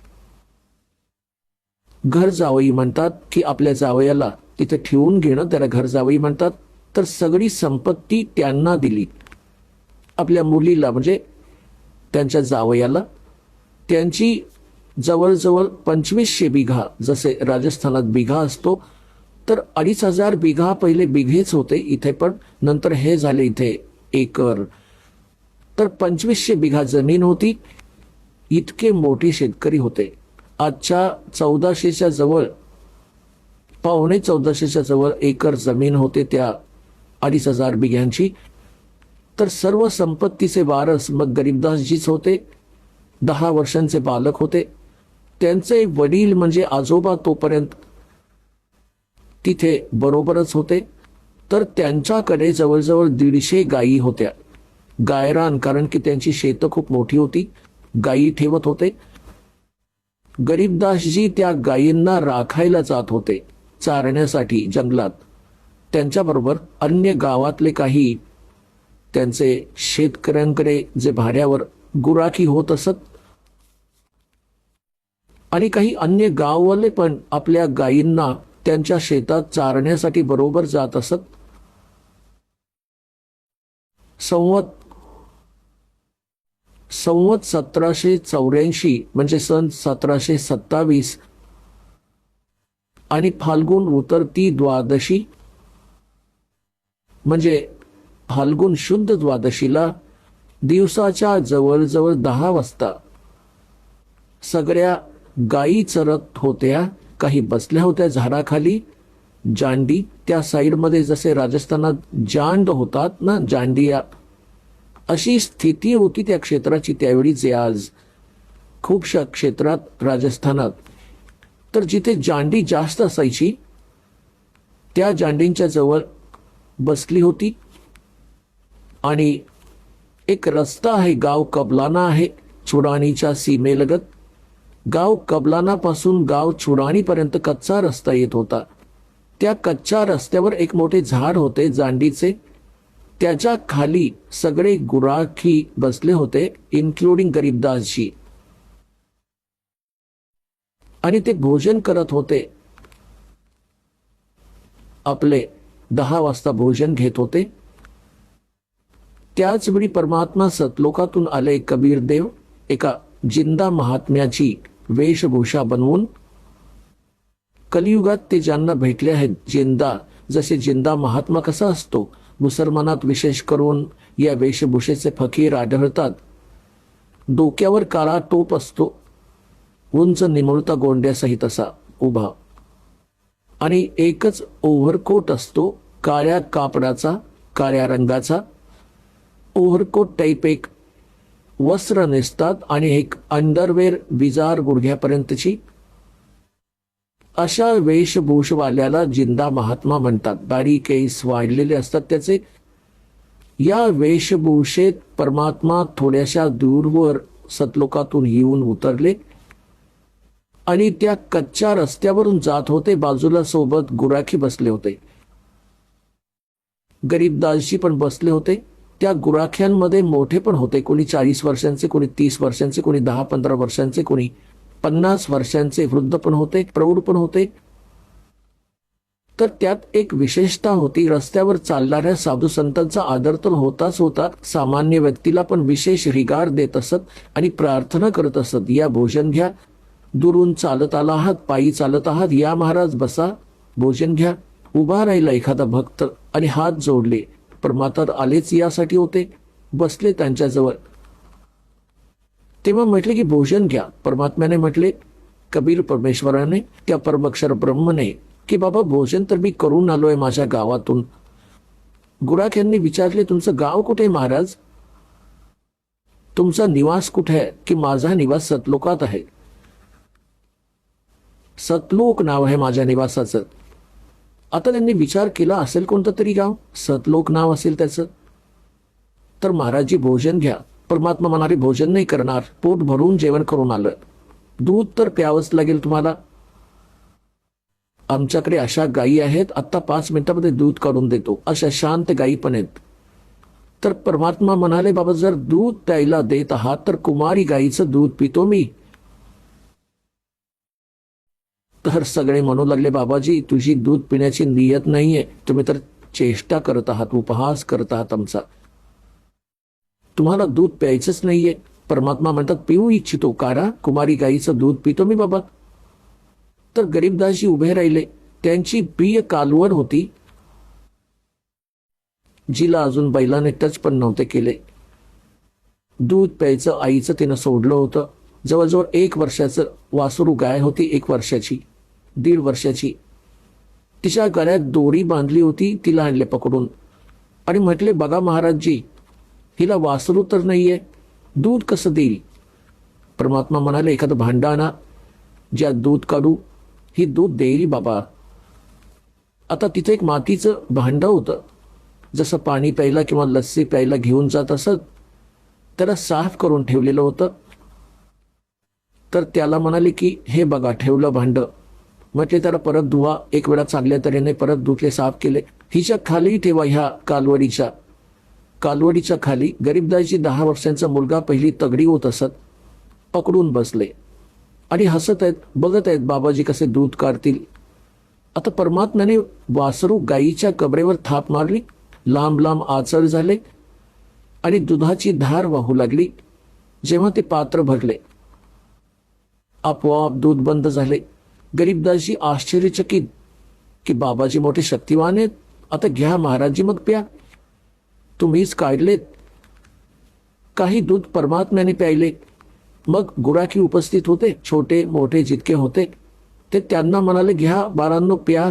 घर जावई म्हणतात, की आपल्या जावयाला तिथे ठेवून घेणं त्याला घर जावई म्हणतात. तर सगळी संपत्ती त्यांना दिली, आपल्या मुलीला म्हणजे त्यांच्या जावयाला. त्यांची जवळजवळ 2500 बिघा, जसे राजस्थानात बिघा असतो, तर 2500 बिघा पहिले बिघेच होते इथे, पण नंतर हे झाले इथे एकर. तर 2500 बिघा जमीन होती. इतके मोठे शेतकरी होते. आजच्या 1400च्या जवळ, पावणे 1400च्या जवळ एकर जमीन होते त्या 2500 बिघ्यांची. तर सर्व संपत्तीचे वारस मग गरीबदासजीच होते. 10 वर्षांचे बालक होते. त्यांचे वडील म्हणजे आजोबा तोपर्यंत तिथे बरोबरच होते. तर त्यांच्याकडे जवळजवळ 150 गायी होत्या. गायरान, कारण की त्यांची शेतं खूप मोठी होती, गायी ठेवत होते. गरीबदासजी त्या गायींना राखायला जात होते, चारण्यासाठी जंगलात. त्यांच्याबरोबर अन्य गावातले काही त्यांचे शेतकऱ्यांकडे जे भाड्यावर गुराखी होत असत, आणि काही अन्य गाववाले पण आपल्या गायींना त्यांच्या शेतात चारण्यासाठी बरोबर जात असत. संवत 1784 म्हणजे सन 1727 आणि फाल्गुन उतरती द्वादशी म्हणजे फाल्गुन शुद्ध द्वादशीला दिवसाच्या जवळजवळ 10 वाजता सगळ्या गायी चरत होत्या. काही बसल्या होत्या झाडाखाली, जांडी त्या साईडमध्ये, जसे राजस्थानात जांड होतात ना, जांडिया, अशी स्थिती होती त्या क्षेत्राची त्यावेळी, जे आज खूपशा क्षेत्रात राजस्थानात. तर जिथे जांडी जास्त असायची त्या जांडींच्या जवळ बसली होती. आणि एक रस्ता आहे, गाव कबलाना आहे, चुराणीच्या सीमेलगत. गाव कबलानापासून गाव चुराणीपर्यंत कच्चा रस्ता येत होता. त्या कच्च्या रस्त्यावर एक मोठे झाड होते जांडीचे, त्याच्या खाली सगळे गुराखी बसले होते, इन्क्लुडिंग गरीबदासजी, आणि ते भोजन करत होते. आपले 10 वाजता भोजन घेत होते. त्याच वेळी परमात्मा सतलोकातून आले कबीर देव एका जिंदा महात्म्याची वेशभूषा बनवून. कलियुगात ते ज्यांना भेटले आहेत जिंदा, जसे जिंदा महात्मा कसा असतो, मुसलमानात विशेष करून या वेशभूषेचे फकीर आढळतात. डोक्यावर काळा टोप असतो, उंच निमुळता गोंड्यासहित असा उभा, आणि एकच ओव्हरकोट असतो काळ्या कापडाचा, काळ्या रंगाचा ओव्हरकोट टाईप एक वस्त्र नेसतात आणि एक अंडरवेअर बिजार गुडघ्यापर्यंतची. अशा वेशभूषवाल्याला जिंदा महात्मा म्हणतात. दाढी केस वाढलेले असतात त्याचे. या वेशभूषेत परमात्मा थोड्याशा दूरवर सतलोकातून येऊन उतरले आणि त्या कच्च्या रस्त्यावरून जात होते. बाजूला सोबत गुराखी बसले होते, गरीबदासजी पण बसले होते. त्या गुराख्यांमध्ये मोठे पण होते, कोणी 40 वर्षांचे, कोणी 30 वर्षांचे, कोणी 10-15 वर्षांचे, कोणी 50 वर्षांचे. वृद्ध पण होते, प्रौढ पण होते. तर त्यात एक विशेषता होती, रस्त्यावर चालणाऱ्या साधू संतांचा आदर तर होताच होता, सामान्य व्यक्तीला पण विशेष रिगार देत असत आणि प्रार्थना करत असत. या भोजन घ्या, दुरून चालत आला आहात, पायी चालत आहात, या महाराज बसा, भोजन घ्या. उभा राहिला एखादा भक्त आणि हात जोडले. परमात्मा आलेच यासाठी होते, बसले त्यांच्याजवळ. तेव्हा म्हटले की भोजन घ्या. परमात्म्याने म्हटले, कबीर परमेश्वराने, त्या परमक्षर ब्रह्मने, की बाबा भोजन तर मी करून आलोय माझ्या गावातून. गुराख्यांनी विचारले, तुमचं गाव कुठे महाराज, तुमचा निवास कुठे आहे? की माझा निवास सतलोकात आहे, सतलोक नाव आहे माझ्या निवासाचं. आता त्यांनी विचार केला, असेल कोणतं तरी गाव, सतलोक नाव असेल त्याचं. तर महाराजजी भोजन घ्या. परमात्मा म्हणाले, भोजन नाही करणार, पोट भरून जेवण करून आलं, दूध तर प्यावंच लागेल तुम्हाला. आमच्याकडे अशा गायी आहेत, आत्ता 5 मिनिटामध्ये दूध काढून देतो, अशा शांत गायी पण आहेत. तर परमात्मा म्हणाले, बाबा जर दूध प्यायला देत आहात तर कुमारी गायीचं दूध पितो मी. तर सगळे म्हणू लागले, बाबाजी तुझी दूध पिण्याची नियत नाहीये, तुम्ही तर चेष्टा करत आहात, उपहास करत आहात आमचा, तुम्हाला दूध प्यायचंच नाहीये. परमात्मा म्हणतात, पिऊ इच्छितो कारा, कुमारी गायीचं दूध पितो मी बाबा. तर गरीबदासजी उभे राहिले. त्यांची प्रिय कालवड होती, जिला अजून बैलाने टच पण नव्हते केले. दूध प्यायचं आईचं तिनं सोडलं होतं. जवळजवळ 1 वर्षाचं वासरू गाय होती, 1 वर्षाची, 1.5 वर्षाची. तिच्या गळ्यात दोरी बांधली होती. तिला आणले पकडून आणि म्हटले, बघा महाराजजी, हिला वासरू तर नाहीये, दूध कसं देईल? परमात्मा म्हणाले, एखादं भांडं आणा, ज्यात दूध काढू, ही दूध देईल बाबा. आता तिथे एक मातीचं भांडं होतं, जसं पाणी प्यायला किंवा लस्सी प्यायला घेऊन जात असत, त्याला साफ करून ठेवलेलं होतं. तर त्याला म्हणाले की हे बघा ठेवलं भांडं. म्हटले त्याला परत धुवा. 1 वेळा चांगल्या तऱ्हेने परत धुतले, साफ केले. हिच्या खाली ठेवा, ह्या कालवडीच्या खाली. गरीबदासजी 10 वर्षांचा मुलगा पहिली तगडी होत असत, पकडून बसले आणि हसत आहेत, बघत आहेत बाबाजी कसे दूध काढतील. आता परमात्म्याने वासरू गायीच्या कबरेवर थाप मारली, लांब लांब आचळ झाले आणि दुधाची धार वाहू लागली. जेव्हा ते पात्र भरले, आपोआप दूध बंद झाले. गरीबदासजी आश्चर्यचकित की बाबाजी मोठे शक्तिवान आहेत, आता घ्या महाराजजी, मग प्या, तुम्हीच काढलेत. काही दूध परमात्म्याने प्यायले. मग गुराखी उपस्थित होते, छोटे मोठे जितके होते, ते त्यांना म्हणाले, घ्या बाळांनो प्या,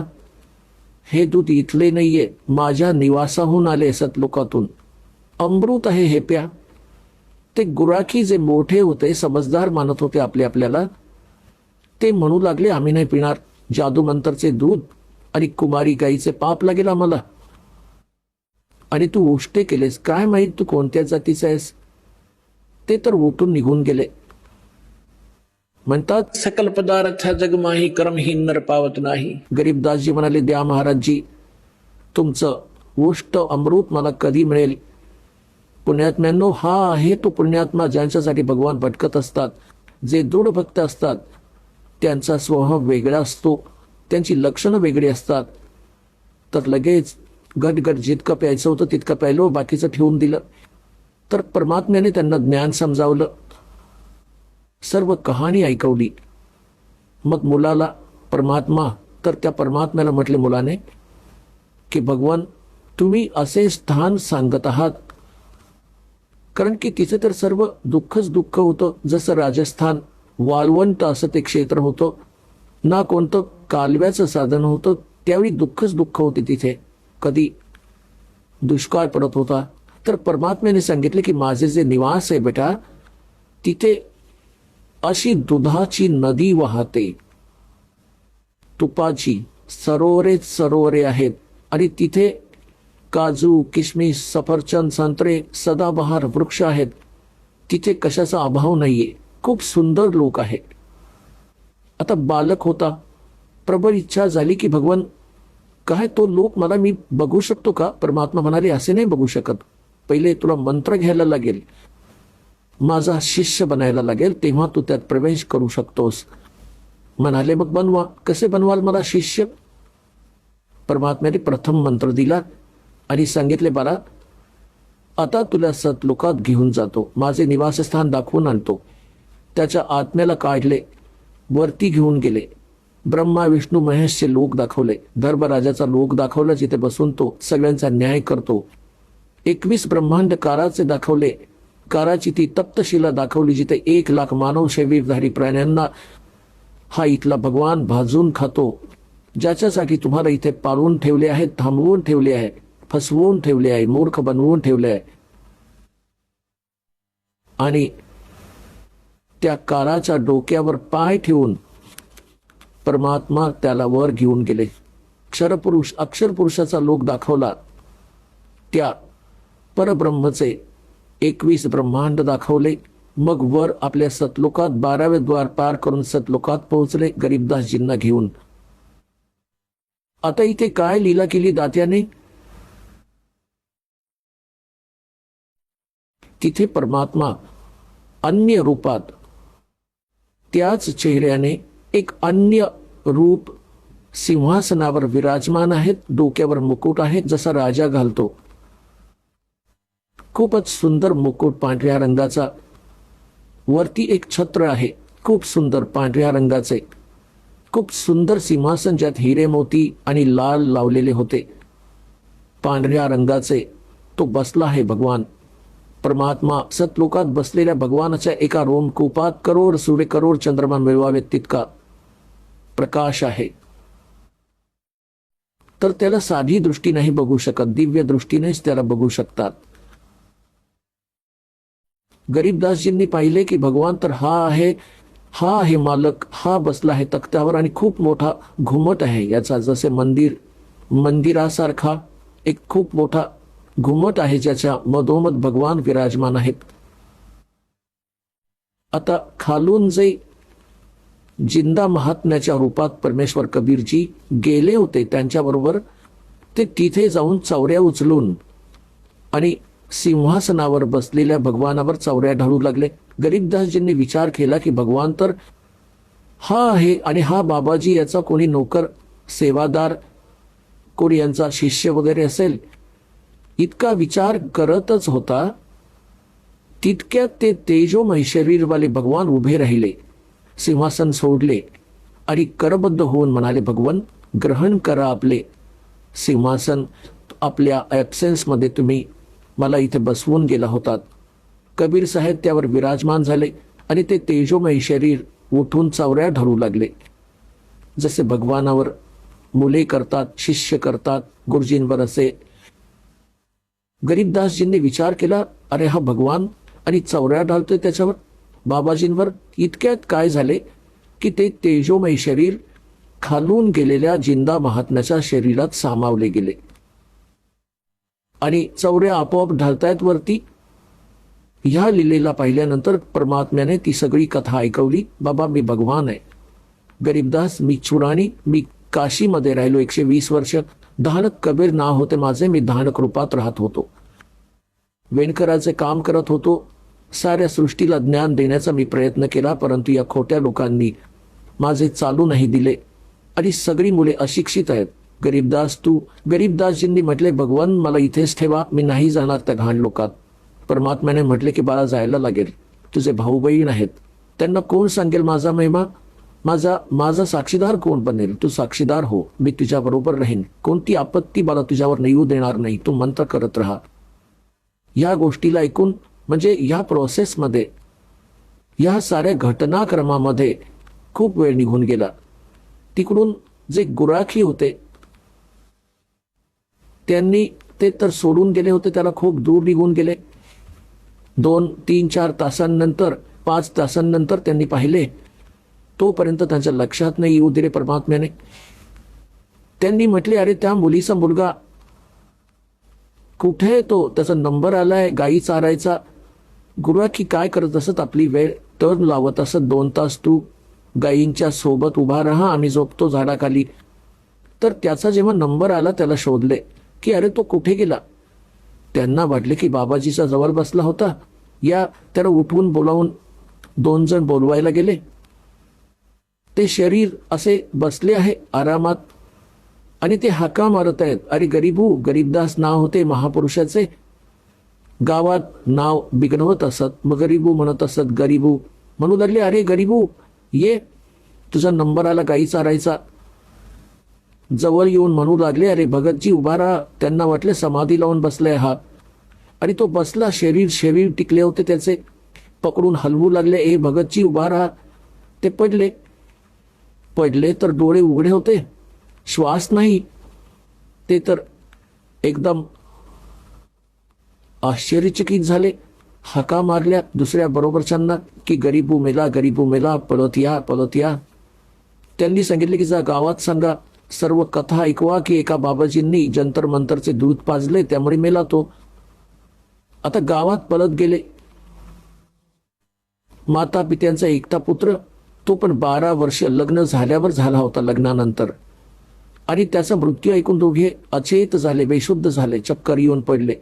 हे दूध इथले नाहीये, माझ्या निवासाहून आले, सतलोकातून, अमृत आहे, हे प्या. ते गुराखी जे मोठे होते, समजदार मानत होते आपल्याला, ते म्हणू लागले, आम्ही नाही पिणार जादू मंत्रचे दूध, आणि कुमारी गाईचे पाप लागेल आम्हाला. आणि तू उष्टे केलेस, काय माहित तू कोणत्या जातीचा आहेस. ते तर उठून निघून गेले. म्हणतात, सकल पदार्थ जगमाही कर्मही नर पावत नाही. गरीबदासजी म्हणाले, द्या महाराजजी, तुमचं उष्ट अमृत मला कधी मिळेल. पुण्यात्म्यांनो, हा आहे तो पुण्यात्मा ज्यांच्यासाठी भगवान भटकत असतात. जे दृढ भक्त असतात त्यांचा स्वभाव वेगळा असतो, त्यांची लक्षणं वेगळी असतात. तर लगेच गटगट जितकं प्यायचं होतं तितकं प्यायलो, बाकीचं ठेवून दिलं. तर परमात्म्याने त्यांना ज्ञान समजावलं, सर्व कहाणी ऐकवली. मग मुलाला परमात्मा, तर त्या परमात्म्याला म्हटले मुलाने की भगवान तुम्ही असे स्थान सांगत आहात, कारण की तिथे तर सर्व दुःखच दुःख होतं. जसं राजस्थान वाळवंट असं ते क्षेत्र होतं, ना कोणतं कालव्याचं साधन होतं, त्यावेळी दुःखच दुःख होते. तिथे कधी दुष्काळ पडत होता. तर परमात्म्याने सांगितले की माझे जे निवास आहे बेटा, तिथे अशी दुधाची नदी वाहते, तुपाची सरोवरेच सरोवरे आहेत, आणि तिथे काजू, किशमिश, सफरचंद, संत्रे, सदाबहार वृक्ष आहेत. तिथे कशाचा अभाव नाहीये. खूप सुंदर लोक आहे. आता बालक होता, प्रबळ इच्छा झाली की भगवान काय तो लोक मला मी बघू शकतो का? परमात्मा म्हणाले असे नाही बघू शकत, पहिले तुला मंत्र घ्यायला लागेल, माझा शिष्य बनायला लागेल, तेव्हा तू त्यात प्रवेश करू शकतोस. म्हणाले मग बनवा. कसे बनवाल मला शिष्य? परमात्म्याने प्रथम मंत्र दिला आणि सांगितले बाळा आता तुला सतलोकात घेऊन जातो, माझे निवासस्थान दाखवून आणतो. त्याच्या आत्म्याला काढले, वरती घेऊन गेले, ब्रह्मा विष्णू महेशचे लोक दाखवले, धर्मराजाचा लोक दाखवला जिथे बसून तो सगळ्यांचा न्याय करतो. 21 ब्रह्मांड काराचे दाखवले, काराची ती तप्तशिला दाखवली जिथे 1,00,000 मानव शरीरधारी प्राण्यांना हा इथला भगवान भाजून खातो, ज्याच्यासाठी तुम्हाला इथे पाळून ठेवले आहे, थांबवून ठेवले आहे, फसवून ठेवले आहे, मूर्ख बनवून ठेवले आहे. आणि त्या काराच्या डोक्यावर पाय ठेवून परमात्मा त्याला वर घेऊन गेले. क्षरपुरुष अक्षर पुरुषाचा लोक दाखवला, त्या परब्रह्मचे 21 ब्रह्मांड दाखवले. मग वर आपल्या सतलोकात 12वे द्वार पार करून सतलोकात पोहोचले गरीबदासजींना घेऊन. आता इथे काय लीला केली दात्याने? तिथे परमात्मा अन्य रूपात त्याच चेहऱ्याने एक अन्य रूप सिंहासनावर विराजमान आहेत, डोक्यावर मुकुट आहे जसा राजा घालतो. खूपच सुंदर मुकुट पांढऱ्या रंगाचा, वरती एक छत्र आहे खूप सुंदर पांढऱ्या रंगाचे, खूप सुंदर सिंहासन ज्यात हिरे मोती आणि लाल लावलेले होते, पांढऱ्या रंगाचे तो बसला आहे भगवान. परमात्मा सतलोकात बसलेल्या भगवानाच्या एका रोमकूपात करोड सूर्य करोड चंद्रमा मिळवावेत तितका प्रकाश आहे. तर त्याला साधी दृष्टी नाही बघू शकत, दिव्य दृष्टीनेच त्याला बघू शकतात. गरीबदासजींनी पाहिले की भगवान तर हा आहे मालक, हा बसला आहे तख्त्यावर आणि खूप मोठा घुमट आहे याचा, जसे मंदिरासारखा एक खूप मोठा घुमट आहे ज्याच्या मधोमध भगवान विराजमान आहेत. आता खालून जे जिंदा महात्म्याच्या रूपात परमेश्वर कबीरजी गेले होते त्यांच्याबरोबर ते तिथे जाऊन चौऱ्या उचलून आणि सिंहासनावर बसलेल्या भगवानावर चौऱ्या ढाळू लागले. गरीबदासजींनी विचार केला की भगवान तर हा आहे आणि हा बाबाजी याचा कोणी नोकर सेवादार, कोणी यांचा शिष्य वगैरे असेल. इतका विचार करतच होता तितक्यात ते तेजोमय शरीरवाले भगवान उभे राहिले, सिंहासन सोडले आणि करबद्ध होऊन म्हणाले भगवान ग्रहण करा आपले सिंहासन, आपल्या ॲब्सेन्समध्ये तुम्ही मला इथे बसवून गेला होतात. कबीर साहेब त्यावर विराजमान झाले आणि ते तेजोमय शरीर उठून चौऱ्या ढळू लागले. जसे भगवानावर मुले करतात, शिष्य करतात, गुरुजींवर असे. गरीबदासजींनी विचार केला अरे हा भगवान आणि चौऱ्या ढालतोय त्याच्यावर बाबाजींवर. इतक्यात काय झाले की ते तेजोमय शरीर खालून गेलेल्या जिंदा महात्म्याच्या शरीरात सामावले गेले आणि चौऱ्या आपोआप ढालतायत वरती. ह्या लिलेला पाहिल्यानंतर परमात्म्याने ती सगळी कथा ऐकवली. बाबा मी भगवान आहे. गरीबदास मी चुराणी, मी काशीमध्ये राहिलो 120 वर्ष. धानक कबीर नाव होते माझे. मी धानक रूपात राहत होतो, वेणकराचे काम करत होतो. साऱ्या सृष्टीला ज्ञान देण्याचा मी प्रयत्न केला, परंतु या खोट्या लोकांनी माझे चालू नाही दिले आणि सगळी मुले अशिक्षित आहेत. गरीबदासजींनी म्हटले भगवान मला इथेच ठेवा, मी नाही जाणार त्या घाण लोकात. परमात्म्याने म्हटले की बाळा जायला लागेल, तुझे भाऊ बहीण आहेत, त्यांना कोण सांगेल माझा महिमा? माझा साक्षीदार कोण बनेल? तू साक्षीदार हो, मी तुझ्या बरोबर राहीन, कोणती आपत्ती मला तुझ्यावर येऊ देणार नाही, तू मंत्र करत राहा. या गोष्टीला ऐकून म्हणजे या प्रोसेसमध्ये, या साऱ्या घटनाक्रमामध्ये खूप वेळ निघून गेला. तिकडून जे गुराखी होते त्यांनी ते तर सोडून गेले होते, त्याला खूप दूर निघून गेले. 2, 3, 4 तासांनंतर, 5 तासांनंतर त्यांनी पाहिले, तोपर्यंत त्यांच्या लक्षात नाही येऊ दिले परमात्म्याने. त्यांनी म्हटले, अरे त्या मुलीचा मुलगा कुठे? तो त्याचा नंबर आलाय गाई चारायचा. गुराखी काय करत असत? आपली वेळ टर्न लावत असत. 2 तास तू गायींच्या सोबत उभा राहा, आम्ही झोपतो झाडाखाली. तर त्याचा जेव्हा नंबर आला त्याला शोधले की अरे तो कुठे गेला. त्यांना वाटले की बाबाजीचा जवळ बसला होता. या त्याला उठवून बोलावून 2 जण बोलवायला गेले. ते शरीर असे बसले आहे आरामात आणि ते हाका मारत आहेत, अरे गरीबू. गरीबदास नाव होते महापुरुषाचे. गावात नाव बिघडवत असत, मग गरीबू म्हणत असत. गरीबू म्हणू लागले, अरे गरीबू ये, तुझा नंबर आला गाई चारायचा. जवळ येऊन म्हणू लागले, अरे भगतजी उभा राहा. त्यांना वाटले समाधी लावून बसलाय हा. आणि तो बसला, शरीर टिकले होते त्याचे, पकडून हलवू लागले. ए भगतजी उभा राहा. ते पडले तर डोळे उघडे होते, श्वास नाही. ते तर एकदम आश्चर्यचकित झाले. हाका मारल्या दुसऱ्या बरोबरच्यांना की गरीबू मेला, पळत या. त्यांनी सांगितले की जा गावात सांगा, सर्व कथा ऐकवा की एका बाबाजींनी जंतर मंतरचे दूध पाजले, त्यामुळे मेला तो. आता गावात पळत गेले. माता पित्यांचा एकटा पुत्र, तो पण 12 वर्ष लग्न झाल्यावर झाला होता, लग्नानंतर. आणि त्याचा मृत्यू ऐकून दोघे अचेत झाले, बेशुद्ध झाले, चक्कर येऊन पडले.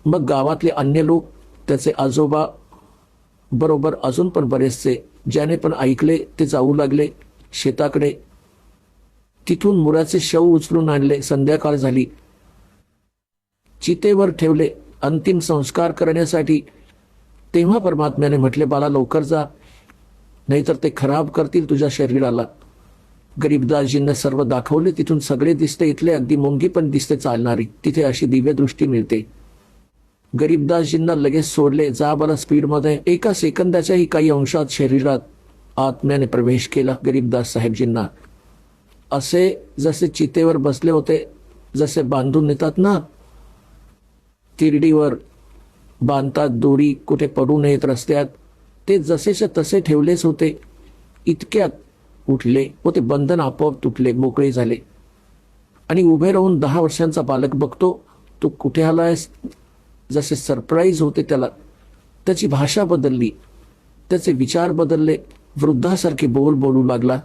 मग गावातले अन्य लोक, त्याचे आजोबा बरोबर अजून पण बरेचसे ज्याने पण ऐकले ते जाऊ लागले शेताकडे. तिथून मुलाचे शव उचलून आणले. संध्याकाळ झाली. चितेवर ठेवले अंतिम संस्कार करण्यासाठी. तेव्हा परमात्म्याने म्हटले, बाळा लवकर जा, नाहीतर ते खराब करतील तुझ्या शरीराला. गरीबदासजींना सर्व दाखवले. तिथून सगळे दिसते, इथले अगदी मुंगी पण दिसते चालणारी. तिथे अशी दिव्य दृष्टी मिळते. गरीबदासजींना लगेच सोडले. जा बरं स्पीडमध्ये. 1 सेकंदाच्याही काही अंशात शरीरात आत्म्याने प्रवेश केला गरीबदास साहेबजींना. असे जसे चितेवर बसले होते, जसे बांधून नेतात ना, तिरडीवर बांधतात दोरी, कुठे पडू नयेत रस्त्यात, ते जसेच्या तसे ठेवलेच होते. इतक्यात उठले व ते बंधन आपोआप तुटले, मोकळे झाले. आणि उभे राहून 10 वर्षांचा बालक बघतो, तू कुठे आलायस? जसे सरप्राईज होते त्याला. त्याची भाषा बदलली, त्याचे विचार बदलले. वृद्धासारखे बोलू लागला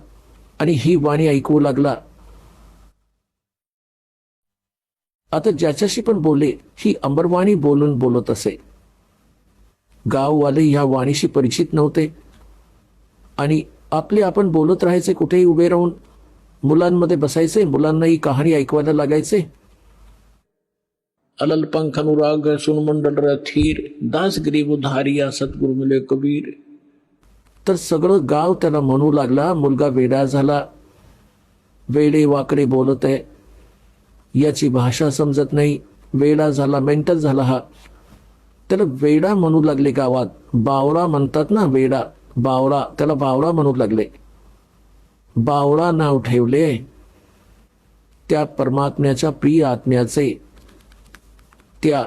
आणि ही वाणी ऐकू लागला. आता ज्याच्याशी पण बोले, ही अंबरवाणी बोलत असे. गाववाले ह्या वाणीशी परिचित नव्हते आणि आपण बोलत राहायचे, कुठेही उभे राहून मुलांमध्ये बसायचे, मुलांना ही कहाणी ऐकवायला लागायचे. अलल पंख अनुराग सुनमंडल रथीर, दास गरीब धारिया सद्गुरु मिले कबीर. तर सगळं गाव त्याला म्हणू लागला, मुलगा वेडा झाला, वेडे वाकडे बोलत आहे, याची भाषा समजत नाही, वेडा झाला, मेंटल झाला हा. त्याला वेडा म्हणू लागले गावात. बावळा म्हणतात ना, वेडा, बावळा, त्याला बावळा म्हणू लागले. बावळा नाव ठेवले त्या परमात्म्याच्या प्रिय आत्म्याचे. त्या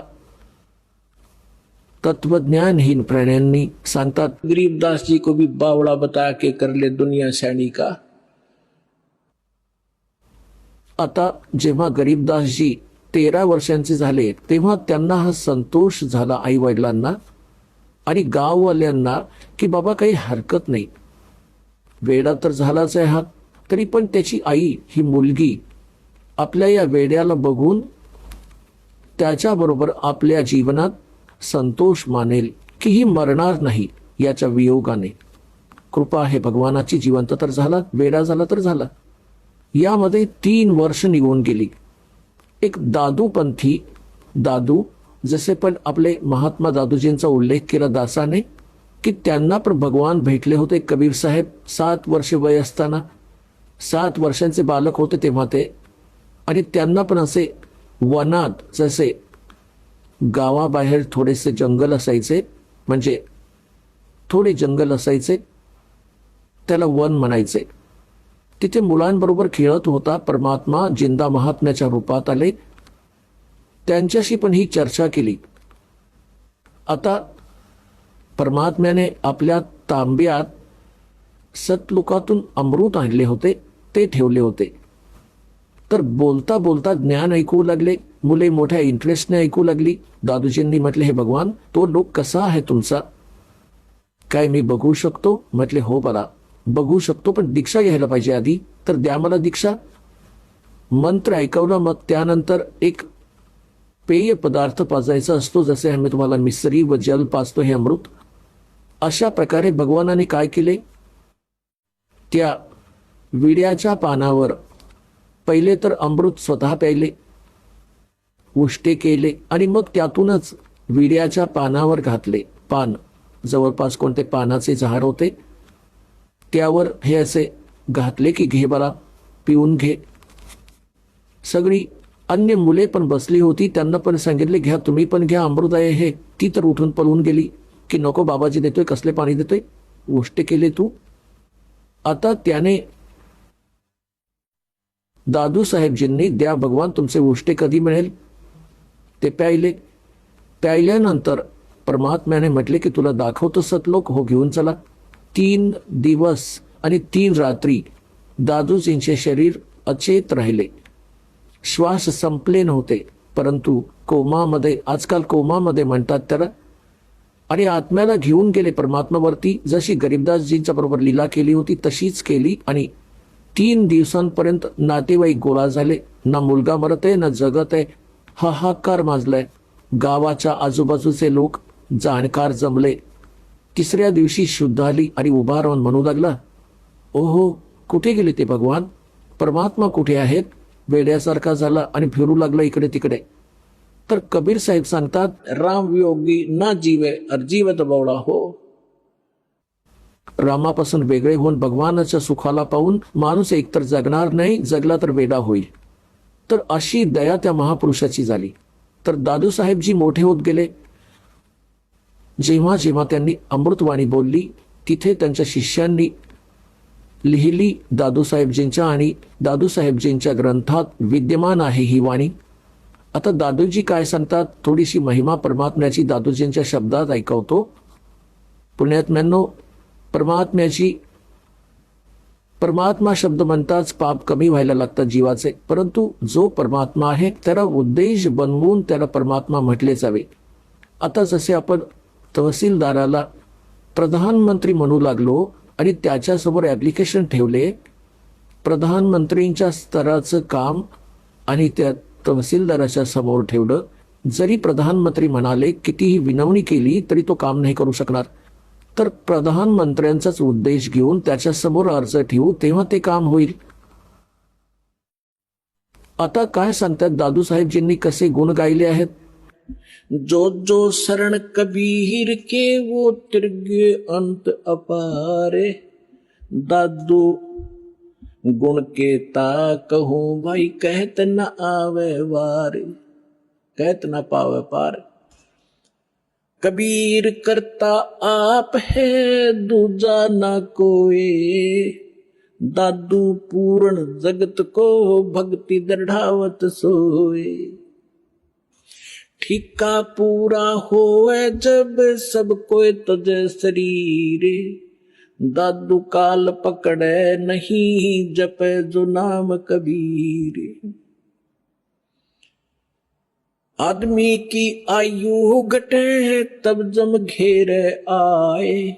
तत्वज्ञानहीन प्राण्यांनी सांगतात, गरीबदास जी को भी बावड़ा बता के कर ले दुनिया सैनी का. आता जेव्हा गरीबदासजी 13 वर्षांचे झाले, तेव्हा त्यांना हा संतोष झाला आई वडिलांना आणि गाववाल्यांना की बाबा काही हरकत नाही, वेडा तर झालाच आहे हा, तरी पण त्याची आई, ही मुलगी आपल्या या वेड्याला बघून त्याच्याबरोबर आपल्या जीवनात संतोष मानेल की ही मरणार नाही याच्या वियोगाने. कृपा आहे भगवानाची. जिवंत तर झाला, वेडा झाला तर झाला. यामध्ये 3 वर्ष निघून गेली. एक दादूपंथी दादू जसे पण आपले महात्मा दादूजींचा उल्लेख केला दासाने की त्यांना पण भगवान भेटले होते. कबीर साहेब 7 वर्ष वय असताना, 7 वर्षांचे बालक होते तेव्हा ते, आणि त्यांना पण असे वनात, जसे गावाबाहेर थोडेसे जंगल असायचे, म्हणजे थोडे जंगल असायचे, त्याला वन म्हणायचे. तिथे मुलांबरोबर खेळत होता. परमात्मा जिंदा महात्म्याच्या रूपात आले, त्यांच्याशी पण ही चर्चा केली. आता परमात्म्याने आपल्या तांब्यात सतलुकातून अमृत आणले होते, ते ठेवले होते. तर बोलता बोलता ज्ञान ऐकू लागले मुले, मोठ्या इंटरेस्टने ऐकू लागली. दादूजींनी म्हटले, हे भगवान, तो लोक कसा आहे तुमचा? काय मी बघू शकतो? म्हटले, हो बाळा, बघू शकतो, पण दीक्षा घ्यायला पाहिजे आधी. तर द्या मला दीक्षा. मंत्र ऐकवला, मग त्यानंतर एक पेय पदार्थ पाजायचा असतो, जसे आम्ही तुम्हाला मिसरी व जल पाजतो हे अमृत. अशा प्रकारे भगवानाने काय केले, त्या विड्याच्या पानावर पहिले तर अमृत स्वतः प्यायले, उष्टे केले, आणि मग त्यातूनच विड्याच्या पानावर घातले. पान, जवळपास कोणते पानाचे झाड होते, त्यावर हे असे घातले की घे बाळा, पिऊन घे. सगळी अन्य मुले पण बसली होती, त्यांना पण सांगितले, घ्या, तुम्ही पण घ्या, अमृत आहे हे. ती तर उठून पळून गेली की नको, बाबाजी देतोय, कसले पाणी देतोय, उष्टे केले तू. आता त्याने दादू साहेबजींनी, द्या भगवान, तुमचे उष्टे कधी मिळेल. ते प्यायले. प्यायल्यानंतर परमात्म्याने म्हटले की तुला दाखवतो सतलोक, हो घेऊन चला. 3 दिवस आणि 3 रात्री दादूजींचे शरीर अचेत राहिले, श्वास संपले नव्हते, परंतु कोमामध्ये, आजकाल कोमामध्ये म्हणतात त्याला, आणि आत्म्याला घेऊन गेले परमात्मावरती. जशी गरीबदासजींच्या बरोबर लीला केली होती तशीच केली. आणि 3 दिवसांपर्यंत नातेवाईक गोळा झाले, ना मुलगा मरत आहे ना जगत आहे, हाहाकार माजलाय. गावाच्या आजूबाजूचे लोक, जाणकार जमले. 3ऱ्या दिवशी शुद्ध आली आणि उभा राहून म्हणू लागला, ओहो, कुठे गेले ते भगवान, परमात्मा कुठे आहेत? वेड्यासारखा झाला आणि फिरू लागला इकडे तिकडे. तर कबीर साहेब सांगतात, राम योगी ना जीवे अर्जीवत बवडा हो. रामापासून वेगळे होऊन भगवानाच्या सुखाला पाहून माणूस एकतर जगणार नाही, जगला तर वेडा होईल. तर अशी दया त्या महापुरुषाची झाली. तर दादू साहेबजी मोठे होत गेले. जेव्हा जेव्हा त्यांनी अमृतवाणी बोलली, तिथे त्यांच्या शिष्यांनी लिहिली दादूसाहेबजींच्या, आणि दादूसाहेबजींच्या ग्रंथात विद्यमान आहे ही वाणी. आता दादूजी काय सांगतात, थोडीशी महिमा परमात्म्याची दादूजींच्या शब्दात ऐकवतो. पुण्यात्म्यांनो, परमात्मा शब्द म्हणताच पाप कमी व्हायला लागतात जीवाचे, परंतु जो परमात्मा आहे त्याला उद्देश बनवून त्याला परमात्मा म्हटले जावे. आता जसे आपण तहसीलदाराला प्रधानमंत्री म्हणू लागलो आणि त्याच्यासमोर ॲप्लिकेशन ठेवले, प्रधानमंत्रींच्या स्तराचं काम, आणि त्या तहसीलदाराच्या समोर ठेवलं, जरी प्रधानमंत्री म्हणाले, कितीही विनवणी केली तरी तो काम नाही करू शकणार. तर प्रधानमंत्र्यांचाच उद्देश घेऊन त्याच्यासमोर अर्ज ठेवू, तेव्हा ते काम होईल. आता काय सांगतात दादूसाहेबजींनी कसे गुण गायले आहेत. जो जो शरण कबीर के वो तिरगे अंत अपारे, दादू गुण के ता कहूं भाई, कहत न आवे वार, कहत न पावे पार. कबीर करता आप है दूजा ना कोई, दादू पूर्ण जगत को भक्ति दृढ़ावत सोए. ठिका पूरा होए जब सब कोई तजे शरीर, दादू काल पकड़े नहीं जपे जो नाम कबीर. आदमी की आयु घटे तब जम घेरे आए,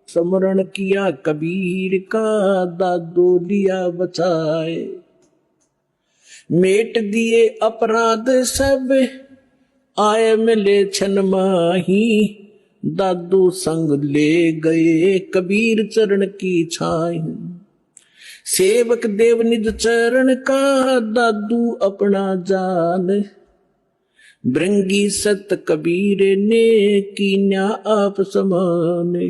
स्मरण किया कबीर का दादू लिया बचाए. मेट दिए अपराध सब आए मिले छन माही, दादू संग ले गए कबीर चरण की छाई. सेवक देव निज चरण का दादू अपना जान, भृंगी सत कबीर ने कीन्या आप समाने।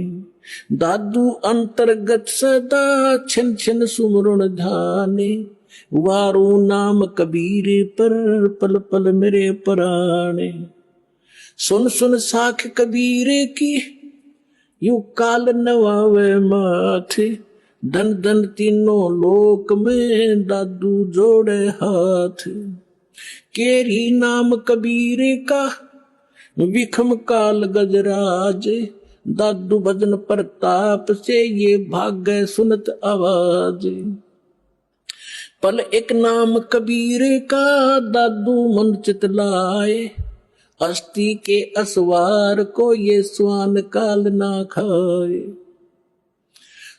दादू अंतर्गत सदा छिन छिन सुमरण ध्याने। वारू नाम कबीर पर पल पल मेरे पराणे। सुन सुन साख कबीर की यू काल नवावे माथे। धन धन तीनों लोक में दादू जोड़े हाथ। केरी नाम कबीर का विखम काल गजराज। दादू भजन प्रताप से ये भाग गए सुनत आवाज। पल एक नाम कबीर का दादू मन चित लाए। अस्थि के असवार को ये स्वान काल ना खाए।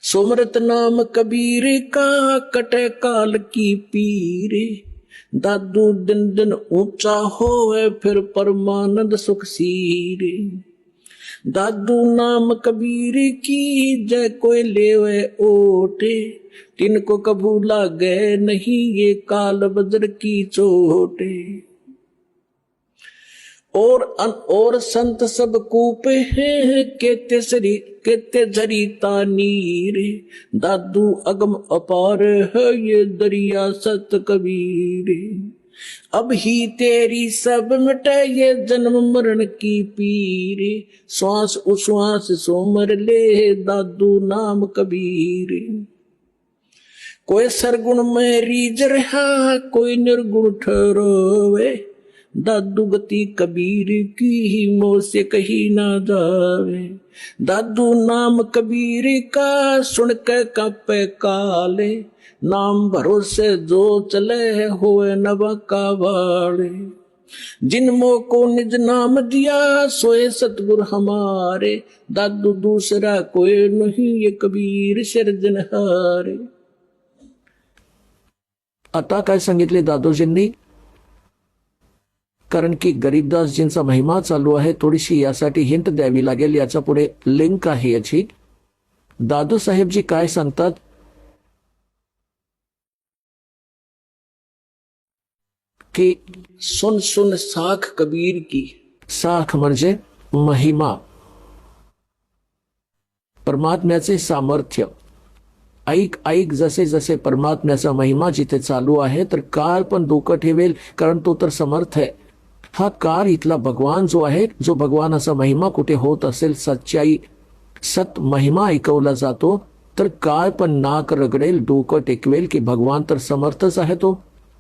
सुमरत नाम कबीर का कटे काल की पीरे। दादू दिन दिन ऊंचा होवे फिर परमानंद सुख सीरे। दादू नाम कबीर की जय कोई लेवे ओटे। तिनको कबू लागे नहीं ये काल बजर की चोटे। और संत सब कूपे हैं केते जरीता नीर। दादू अगम अपार है ये दरिया सत कबीर। अब ही तेरी सब मिटे ये जन्म मरण की पीर। श्वास उश्वास सोमर ले दादू नाम कबीर। कोई सरगुण में रीझ रहा कोई निर्गुण ठहरोवे। दादू गति कबीर की ही मोह से कही ना जावे। दादू नाम कबीर का सुन के कांपे काले। नाम भरोसे जो चले हुए नवा का वाले। जिन मोह को निज नाम दिया सोए सतगुर हमारे। दादू दूसरा कोई नहीं ये कबीर सिरजनहारे। आता काय सांगितले दादोजींनी, कारण की गरीबदासजींचा महिमा चालू आहे, थोडीशी यासाठी हिंट द्यावी लागेल. याचा पुढे लिंक आहे याची. दादू साहेबजी काय सांगतात की सुन सुन साख कबीर की. साख म्हणजे महिमा, परमात्म्याचे सामर्थ्य. ऐक ऐक जसे जसे परमात्म्याचा महिमा जिथे चालू आहे तर काळ पण डोकं ठेवेल, कारण तो तर समर्थ आहे. हा काळ इथला भगवान जो आहे, जो भगवानाचा महिमा कुठे होत असेल, सच्चाई सत महिमा ऐकवला जातो, तर काळ पण नाक रगडेल, डोकं टेकवेल की भगवान तर समर्थच आहे. तो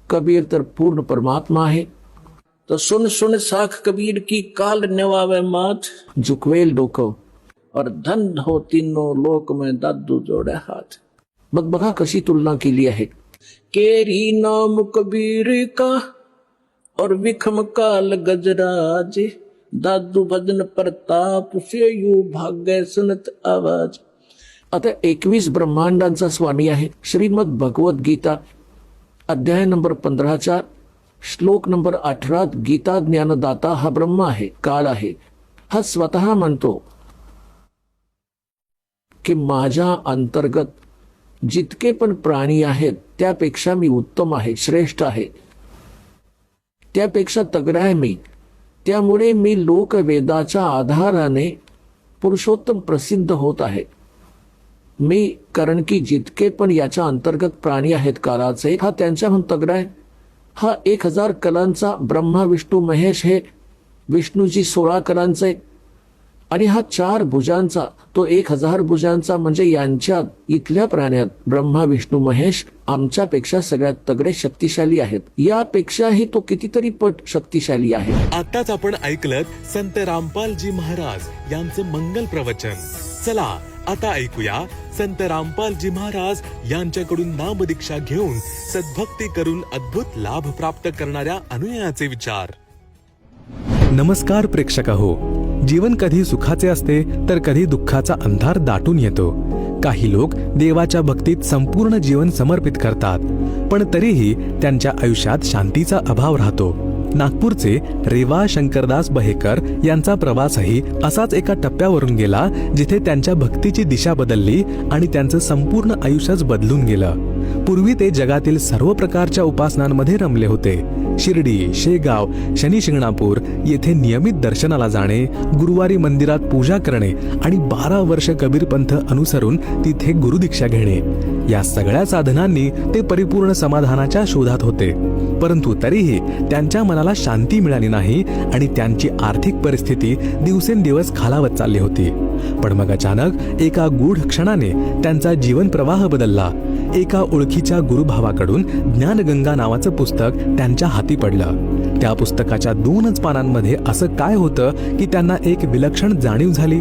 कबीर तर पूर्ण परमात्मा आहे. तो सुन सुन साख कबीर की काल नेवावे माथ. झुकवेल डोकं और धन हो तीनों लोक में दादू जोड़े हाथ. मग बघा कशी तुलना केली आहे. केरी नाम कबीर का और विखम काल गजराज. दादू भजन प्रताप से यू भाग्य सुनत आवाज. आता 21 ब्रह्मांडांचा स्वामी आहे. श्रीमद भगवत गीता अध्याय नंबर 15 श्लोक नंबर 18 गीता ज्ञानदाता हा ब्रह्म आहे, काल आहे. हा स्वतः म्हणतो की माझ्या अंतर्गत जितके पण प्राणी आहेत त्यापेक्षा मी उत्तम आहे, श्रेष्ठ आहे, त्यापेक्षा तगडा आहे मी. त्यामुळे मी लोकवेदाच्या आधाराने पुरुषोत्तम प्रसिद्ध होत आहे मी. कारण की जितके पण याच्या अंतर्गत प्राणी आहेत कालाचे, हा त्यांच्याहून तगडा आहे. हा 1000 कलांचा ब्रह्मा विष्णू महेश हे विष्णूजी 16 कलांचे, आणि हा 4 भुजांचा तो 1000 भुजांचा. म्हणजे यांच्यात इथल्या प्राण्यात ब्रह्मा विष्णू महेश आमच्यापेक्षा सगळ्यात तगडे शक्तिशाली आहेत. यापेक्षाही तो कितीतरी पट शक्तिशाली आहे. आताच आपण ऐकलं संत रामपालजी महाराज यांचं मंगल प्रवचन. चला आता ऐकूया संत रामपालजी महाराज यांच्याकडून नामदीक्षा घेऊन सद्भक्ती करून अद्भुत लाभ प्राप्त करणाऱ्या अनुयायाचे विचार. नमस्कार प्रेक्षक हो. जीवन कधी सुखाचे असते तर कधी दुःखाचा अंधार दाटून येतो. काही लोक देवाच्या भक्तीत संपूर्ण जीवन समर्पित करतात, पण तरीही त्यांच्या आयुष्यात शांतीचा अभाव राहतो. नागपूरचे रेवा शंकरदास बहेकर यांचा प्रवासही असाच एका टप्प्यावरून गेला जिथे त्यांच्या भक्तीची दिशा बदलली आणि त्यांचं संपूर्ण आयुष्यच बदलून गेलं. पूर्वी ते जगातील सर्व प्रकारच्या उपासनांमध्ये रमले होते. शिर्डी, शेगाव, शनी शिंगणापूर येथे नियमित दर्शनाला जाणे, गुरुवारी मंदिरात पूजा करणे आणि 12 वर्ष कबीर पंथ अनुसरून तिथे गुरुदीक्षा घेणे, या सगळ्या साधनांनी ते परिपूर्ण समाधानाच्या शोधात होते. परंतु तरीही त्यांच्या मनाला शांती मिळाली नाही आणि त्यांची आर्थिक परिस्थिती दिवसेंदिवस खालावत चालली होती. पण मग अचानक एका गूढ क्षणाने त्यांचा जीवन प्रवाह बदलला. एका ओळखीच्या गुरुभावाकडून ज्ञानगंगा नावाचं पुस्तक त्यांच्या हाती पडलं. त्या पुस्तकाच्या 2च पानांमध्ये असं काय होतं की त्यांना एक विलक्षण जाणीव झाली.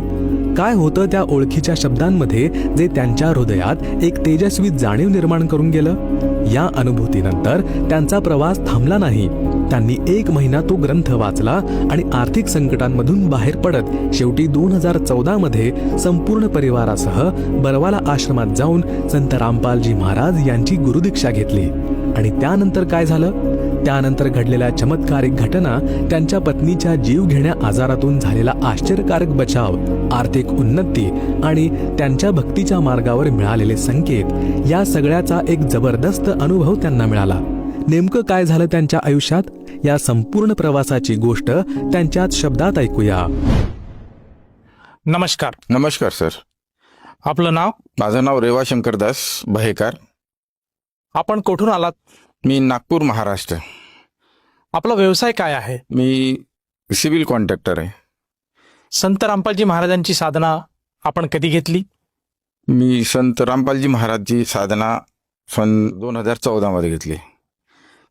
काय होतं त्या ओळखीच्या शब्दांमध्ये जे त्यांच्या हृदयात एक तेजस्वी जाणीव निर्माण करून गेलं. या अनुभूतीनंतर त्यांचा प्रवास थांबला नाही. त्यांनी 1 महिना तो ग्रंथ वाचला आणि आर्थिक संकटांमधून बाहेर पडत शेवटी 2014 मध्ये संपूर्ण परिवारासह बरवाला आश्रमात जाऊन संत रामपालजी महाराज यांची गुरुदीक्षा घेतली. आणि त्यानंतर काय झालं? त्यानंतर घडलेल्या चमत्कारिक घटना, त्यांच्या पत्नीच्या जीवघेण्या आजारातून झालेला आश्चर्यकारक बचाव, आर्थिक उन्नती आणि त्यांच्या भक्तीच्या मार्गावर मिळालेले संकेत, या सगळ्याचा एक जबरदस्त अनुभव त्यांना मिळाला. नेमकं काय झालं त्यांच्या आयुष्यात? या संपूर्ण प्रवासाची गोष्ट त्यांच्याच शब्दात ऐकूया. नमस्कार. नमस्कार सर. आपलं नाव? माझं नाव रेवा शंकरदास बहेकर. आपण कुठून आलात? मी नागपूर, महाराष्ट्र. आपला व्यवसाय काय आहे? मी सिव्हिल कॉन्ट्रॅक्टर आहे. संत रामपालजी महाराजांची साधना आपण कधी घेतली? मी संत रामपालजी महाराजची साधना सन 2014 मध्ये घेतली.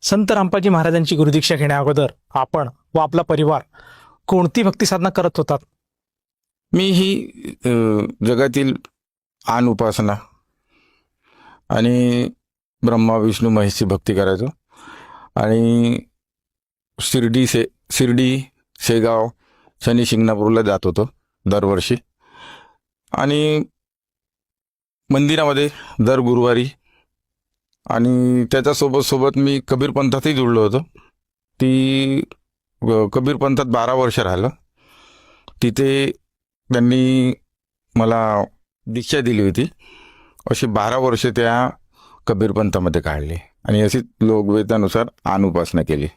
संत रामपालजी महाराजांची गुरुदीक्षा घेण्या अगोदर आपण व आपला परिवार कोणती भक्ती साधना करत होतात? मी ही जगातील आन उपासना आणि ब्रह्मा विष्णू महेशची भक्ती करायचो. आणि शिर्डी, शेगाव, शनी शिंगणापूरला जात होतो दरवर्षी. आणि मंदिरामध्ये दर गुरुवारी, आणि त्याच्यासोबत मी कबीर पंथातही जुळलो होतो. ती कबीर पंथात 12 वर्ष राहिलं. तिथे त्यांनी मला दीक्षा दिली होती. अशी 12 वर्ष त्या कबीर पंथामध्ये काढली आणि अशी लोकवेदानुसार अनुपासना केली.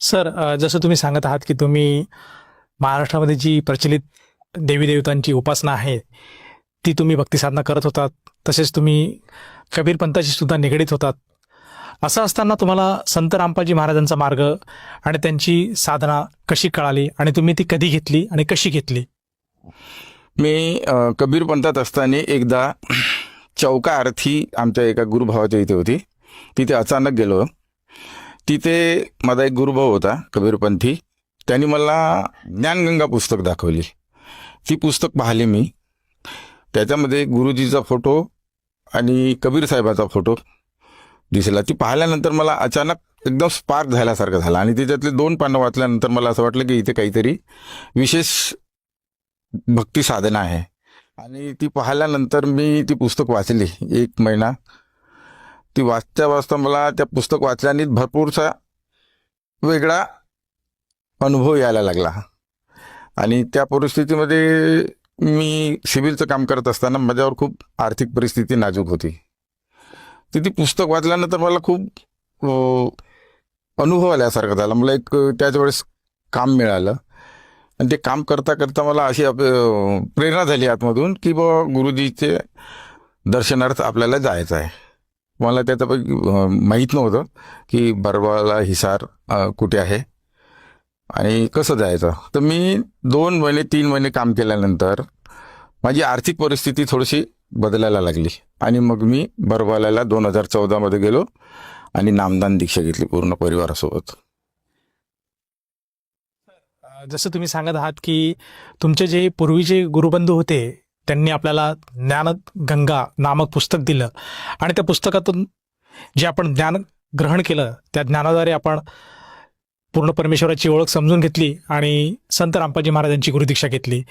सर, जसं तुम्ही सांगत आहात की तुम्ही महाराष्ट्रामध्ये जी प्रचलित देवी देवतांची उपासना आहे ती तुम्ही भक्ती साधना करत होतात, तसेच तुम्ही कबीर पंथाशी सुद्धा निगडीत होतात. असं असताना तुम्हाला संत रामपालजी महाराजांचा मार्ग आणि त्यांची साधना कशी कळाली आणि तुम्ही ती कधी घेतली आणि कशी घेतली? मी कबीर पंथात असताना एकदा चौका आरती आमच्या एका गुरुभावाच्या इथे होती. तिथे अचानक गेलो. तिथे माझा एक गुरुभाऊ होता कबीरपंथी. त्यांनी मला ज्ञानगंगा पुस्तक दाखवली. ती पुस्तक पाहिली मी. त्याच्यामध्ये गुरुजीचा फोटो आणि कबीर साहेबाचा फोटो दिसला. ती पाहिल्यानंतर मला अचानक एकदम स्पार्क झाल्यासारखं झालं आणि त्याच्यातले 2 पानं वाचल्यानंतर मला असं वाटलं की इथे काहीतरी विशेष भक्ती साधना आहे. आणि ती पाहिल्यानंतर मी ती पुस्तक वाचली 1 महिना. ती वाचता मला त्या पुस्तक वाचल्याने भरपूरसा वेगळा अनुभव यायला लागला. आणि त्या परिस्थितीमध्ये मी सिव्हिलचं काम करत असताना माझ्यावर खूप आर्थिक परिस्थिती नाजूक होती. ती पुस्तक वाचल्यानंतर मला खूप अनुभव आल्यासारखं झाला. मला एक त्याच वेळेस काम मिळालं आणि ते काम करता करता मला अशी प्रेरणा झाली आतमधून की बाबा गुरुजीचे दर्शनार्थ आपल्याला जायचं आहे. मला त्याच्यापैकी माहीत नव्हतं की बरवाला हिसार कुठे आहे आणि कसं जायचं. तर मी 2 महिने 3 महिने काम केल्यानंतर माझी आर्थिक परिस्थिती थोडीशी बदलायला लागली आणि मग मी बरवाल्याला 2014 मध्ये गेलो आणि नामदान दीक्षा घेतली पूर्ण परिवारासोबत. जसं तुम्ही सांगत आहात की तुमचे जे पूर्वीचे गुरुबंधू होते त्यांनी आपल्याला ज्ञानगंगा नामक पुस्तक दिलं आणि त्या पुस्तकातून जे आपण ज्ञान ग्रहण केलं त्या ज्ञानाद्वारे आपण पूर्ण परमेश्वराची ओळख समजून घेतली आणि संत रामपालजी महाराजांची गुरुदीक्षा घेतली.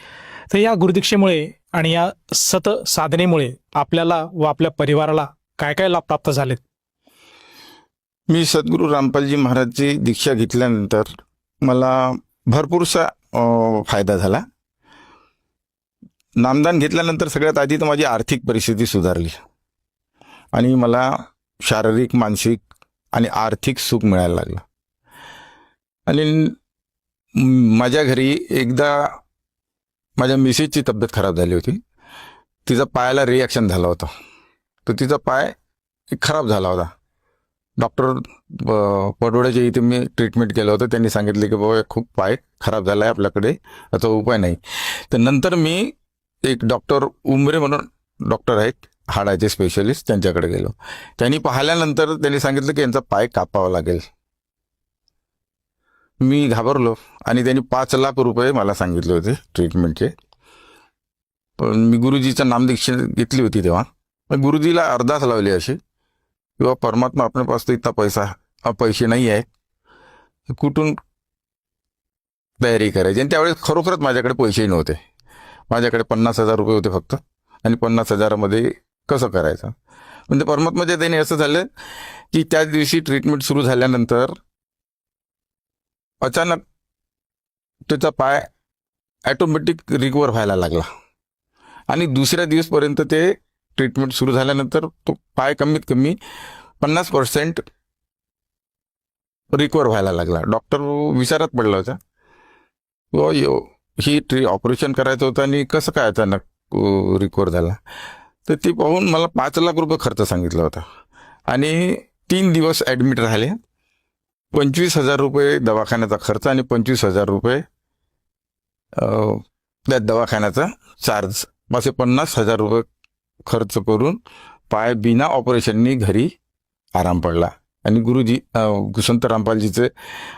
तर या गुरुदीक्षेमुळे आणि या सत साधनेमुळे आपल्याला व आपल्या परिवाराला काय काय लाभ प्राप्त झालेत? मी सद्गुरू रामपालजी महाराजची दीक्षा घेतल्यानंतर मला भरपूरसा फायदा झाला. नामदान घेतल्यानंतर सगळ्यात आधी तर माझी आर्थिक परिस्थिती सुधारली आणि मला शारीरिक, मानसिक आणि आर्थिक सुख मिळायला लागलं. आणि माझ्या घरी एकदा माझ्या मिसेसची तब्येत खराब झाली होती. तिचा पायाला रिॲक्शन झाला होता, तर तिचा पाय खराब झाला होता. डॉक्टर पडोळ्याच्या इथे मी ट्रीटमेंट केलं होतं. त्यांनी सांगितले की बाबा खूप पाय खराब झाला आहे, आपल्याकडे याचा उपाय नाही. तर नंतर मी एक डॉक्टर उमरे म्हणून डॉक्टर आहेत, हाडाचे स्पेशलिस्ट, त्यांच्याकडे गेलो. त्यांनी पाहिल्यानंतर त्यांनी सांगितलं की यांचा पाय कापावा लागेल. मी घाबरलो आणि त्यांनी 5 लाख रुपये मला सांगितले होते ट्रीटमेंटचे. पण मी गुरुजीचं नामदीक्षा घेतली होती तेव्हा. पण गुरुजीला अरदास लावली अशी किंवा परमात्मा अपने पास तो इतना पैसे नाही आहे, कुठून तयारी करायची. आणि त्यावेळेस खरोखरच माझ्याकडे पैसेही नव्हते. माझ्याकडे 50,000 रुपये होते फक्त, आणि 50,000मध्ये कसं करायचं. म्हणजे परमात्माच्या त्याने असं झालं की त्याच दिवशी ट्रीटमेंट सुरू झाल्यानंतर अचानक त्याचा पाय ॲटोमॅटिक रिकवर व्हायला लागला. आणि दुसऱ्या दिवसपर्यंत ते ट्रीटमेंट सुरू झाल्यानंतर तो पाय कमीत कमी 50% रिकवर व्हायला लागला. डॉक्टर विचारात पडला होता, ही ऑपरेशन करायचं होतं आणि कसं काय अचानक रिकवर झाला. तर ते पाहून मला 5 लाख रुपये खर्च सांगितला होता आणि 3 दिवस ॲडमिट राहिले. 25,000 रुपये दवाखान्याचा खर्च आणि 25,000 रुपये त्या दवाखान्याचा चार्ज, असे 50,000 रुपये खर्च करून पाय बिना ऑपरेशननी घरी आराम पडला. आणि गुरुजी संत रामपालजीचे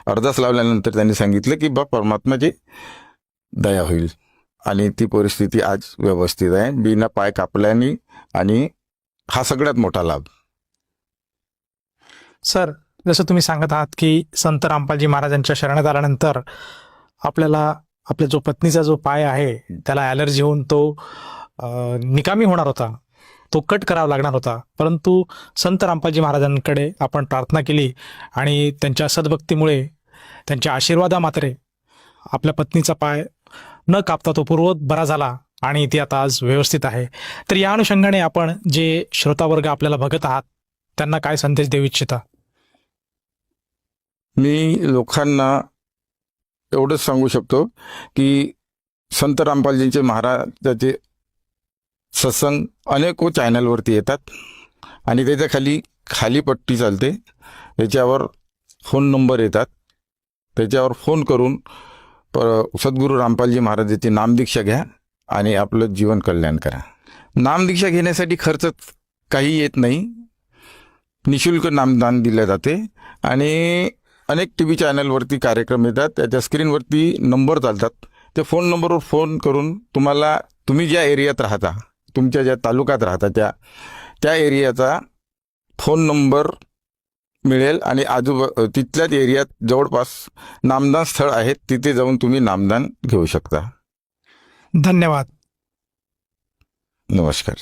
अरदास लावल्यानंतर त्यांनी सांगितलं की बा परमात्माची दया होईल. आणि ती परिस्थिती आज व्यवस्थित आहे, बिना पाय कापल्याने. आणि हा सगळ्यात मोठा लाभ. सर, जसं तुम्ही सांगत आहात की संत रामपालजी महाराजांच्या शरणात आल्यानंतर आपल्याला आपल्या जो पत्नीचा जो पाय आहे त्याला ॲलर्जी होऊन तो निकामी होणार होता, तो कट करावा लागणार होता. परंतु संत रामपालजी महाराजांकडे आपण प्रार्थना केली आणि त्यांच्या सद्भक्तीमुळे, त्यांच्या आशीर्वादामात्रे आपल्या पत्नीचा पाय न कापता तो पूर्ववत बरा झाला आणि ती आता आज व्यवस्थित आहे. तर या अनुषंगाने आपण जे श्रोतावर्ग आपल्याला बघत आहात त्यांना काय संदेश देऊ इच्छिता? मी लोकांना एवढंच सांगू शकतो की संत रामपालजींचे महाराजाचे सत्संग अनेको चॅनलवरती येतात आणि त्याच्या खाली पट्टी चालते, त्याच्यावर फोन नंबर येतात. त्याच्यावर फोन करून सद्गुरू रामपालजी महाराजांची नामदीक्षा घ्या आणि आपलं जीवन कल्याण करा. नामदीक्षा घेण्यासाठी खर्च काही येत नाही, निशुल्क नामदान दिले जाते. आणि अनेक TV चॅनलवरती कार्यक्रम येतात, त्याच्या स्क्रीनवरती नंबर चालतात. ते फोन नंबरवर फोन करून तुम्ही ज्या एरियात राहता, तुमच्या ज्या तालुक्यात राहता त्या एरियाचा फोन नंबर मिळेल आणि तिथल्याच एरियात जवळपास नामदान स्थळ आहेत, तिथे जाऊन तुम्ही नामदान घेऊ शकता. धन्यवाद. नमस्कार.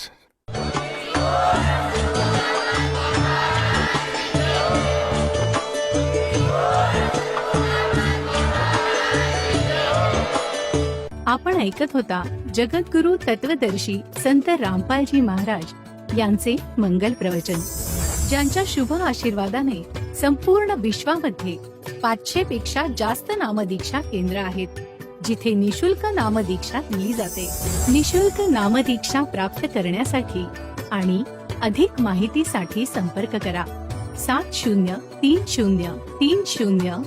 आपण ऐकत होता जगद्गुरु तत्वदर्शी संत रामपालजी महाराज यांचे मंगल प्रवचन, ज्यांच्या शुभ आशीर्वादाने संपूर्ण विश्वामध्ये 500 पेक्षा जास्त नामदीक्षा केंद्र आहेत, जिथे निशुल्क नामदीक्षा दिली जाते. निशुल्क नामदीक्षा प्राप्त करण्यासाठी आणि अधिक माहितीसाठी संपर्क करा 7030303951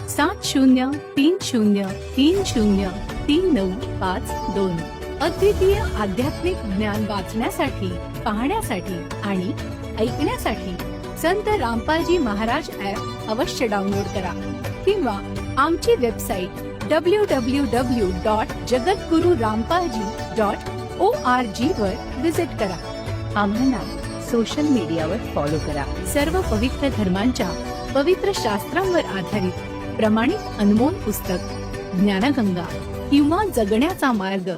7030303952. अद्वितीय आध्यात्मिक ज्ञान वाचण्यासाठी, पाहण्यासाठी आणि ऐकण्यासाठी संत रामपालजी महाराज ॲप अवश्य डाउनलोड करा किंवा आमची वेबसाईट www.jagadgururampalji.org वर विजिट करा. आम्हाला सोशल मीडियावर फॉलो करा. सर्व पवित्र धर्मांच्या पवित्र शास्त्रांवर आधारित प्रमाणित अनमोल पुस्तक ज्ञानगंगा किंवा जगण्याचा मार्ग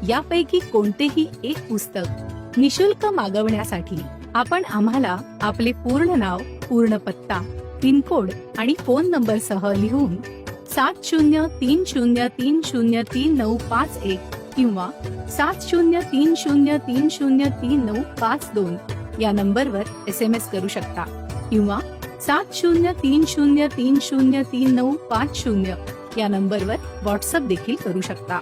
यापैकी कोणतेही एक पुस्तक निशुल्क मागवण्यासाठी आपण आम्हाला आपले पूर्ण नाव, पूर्ण पत्ता, पिनकोड आणि फोन नंबर सह लिहून 7030303951 किंवा 7030303952 या नंबरवर SMS करू शकता किंवा 7030303950 या नंबरवर व्हॉट्सअप देखील करू शकता.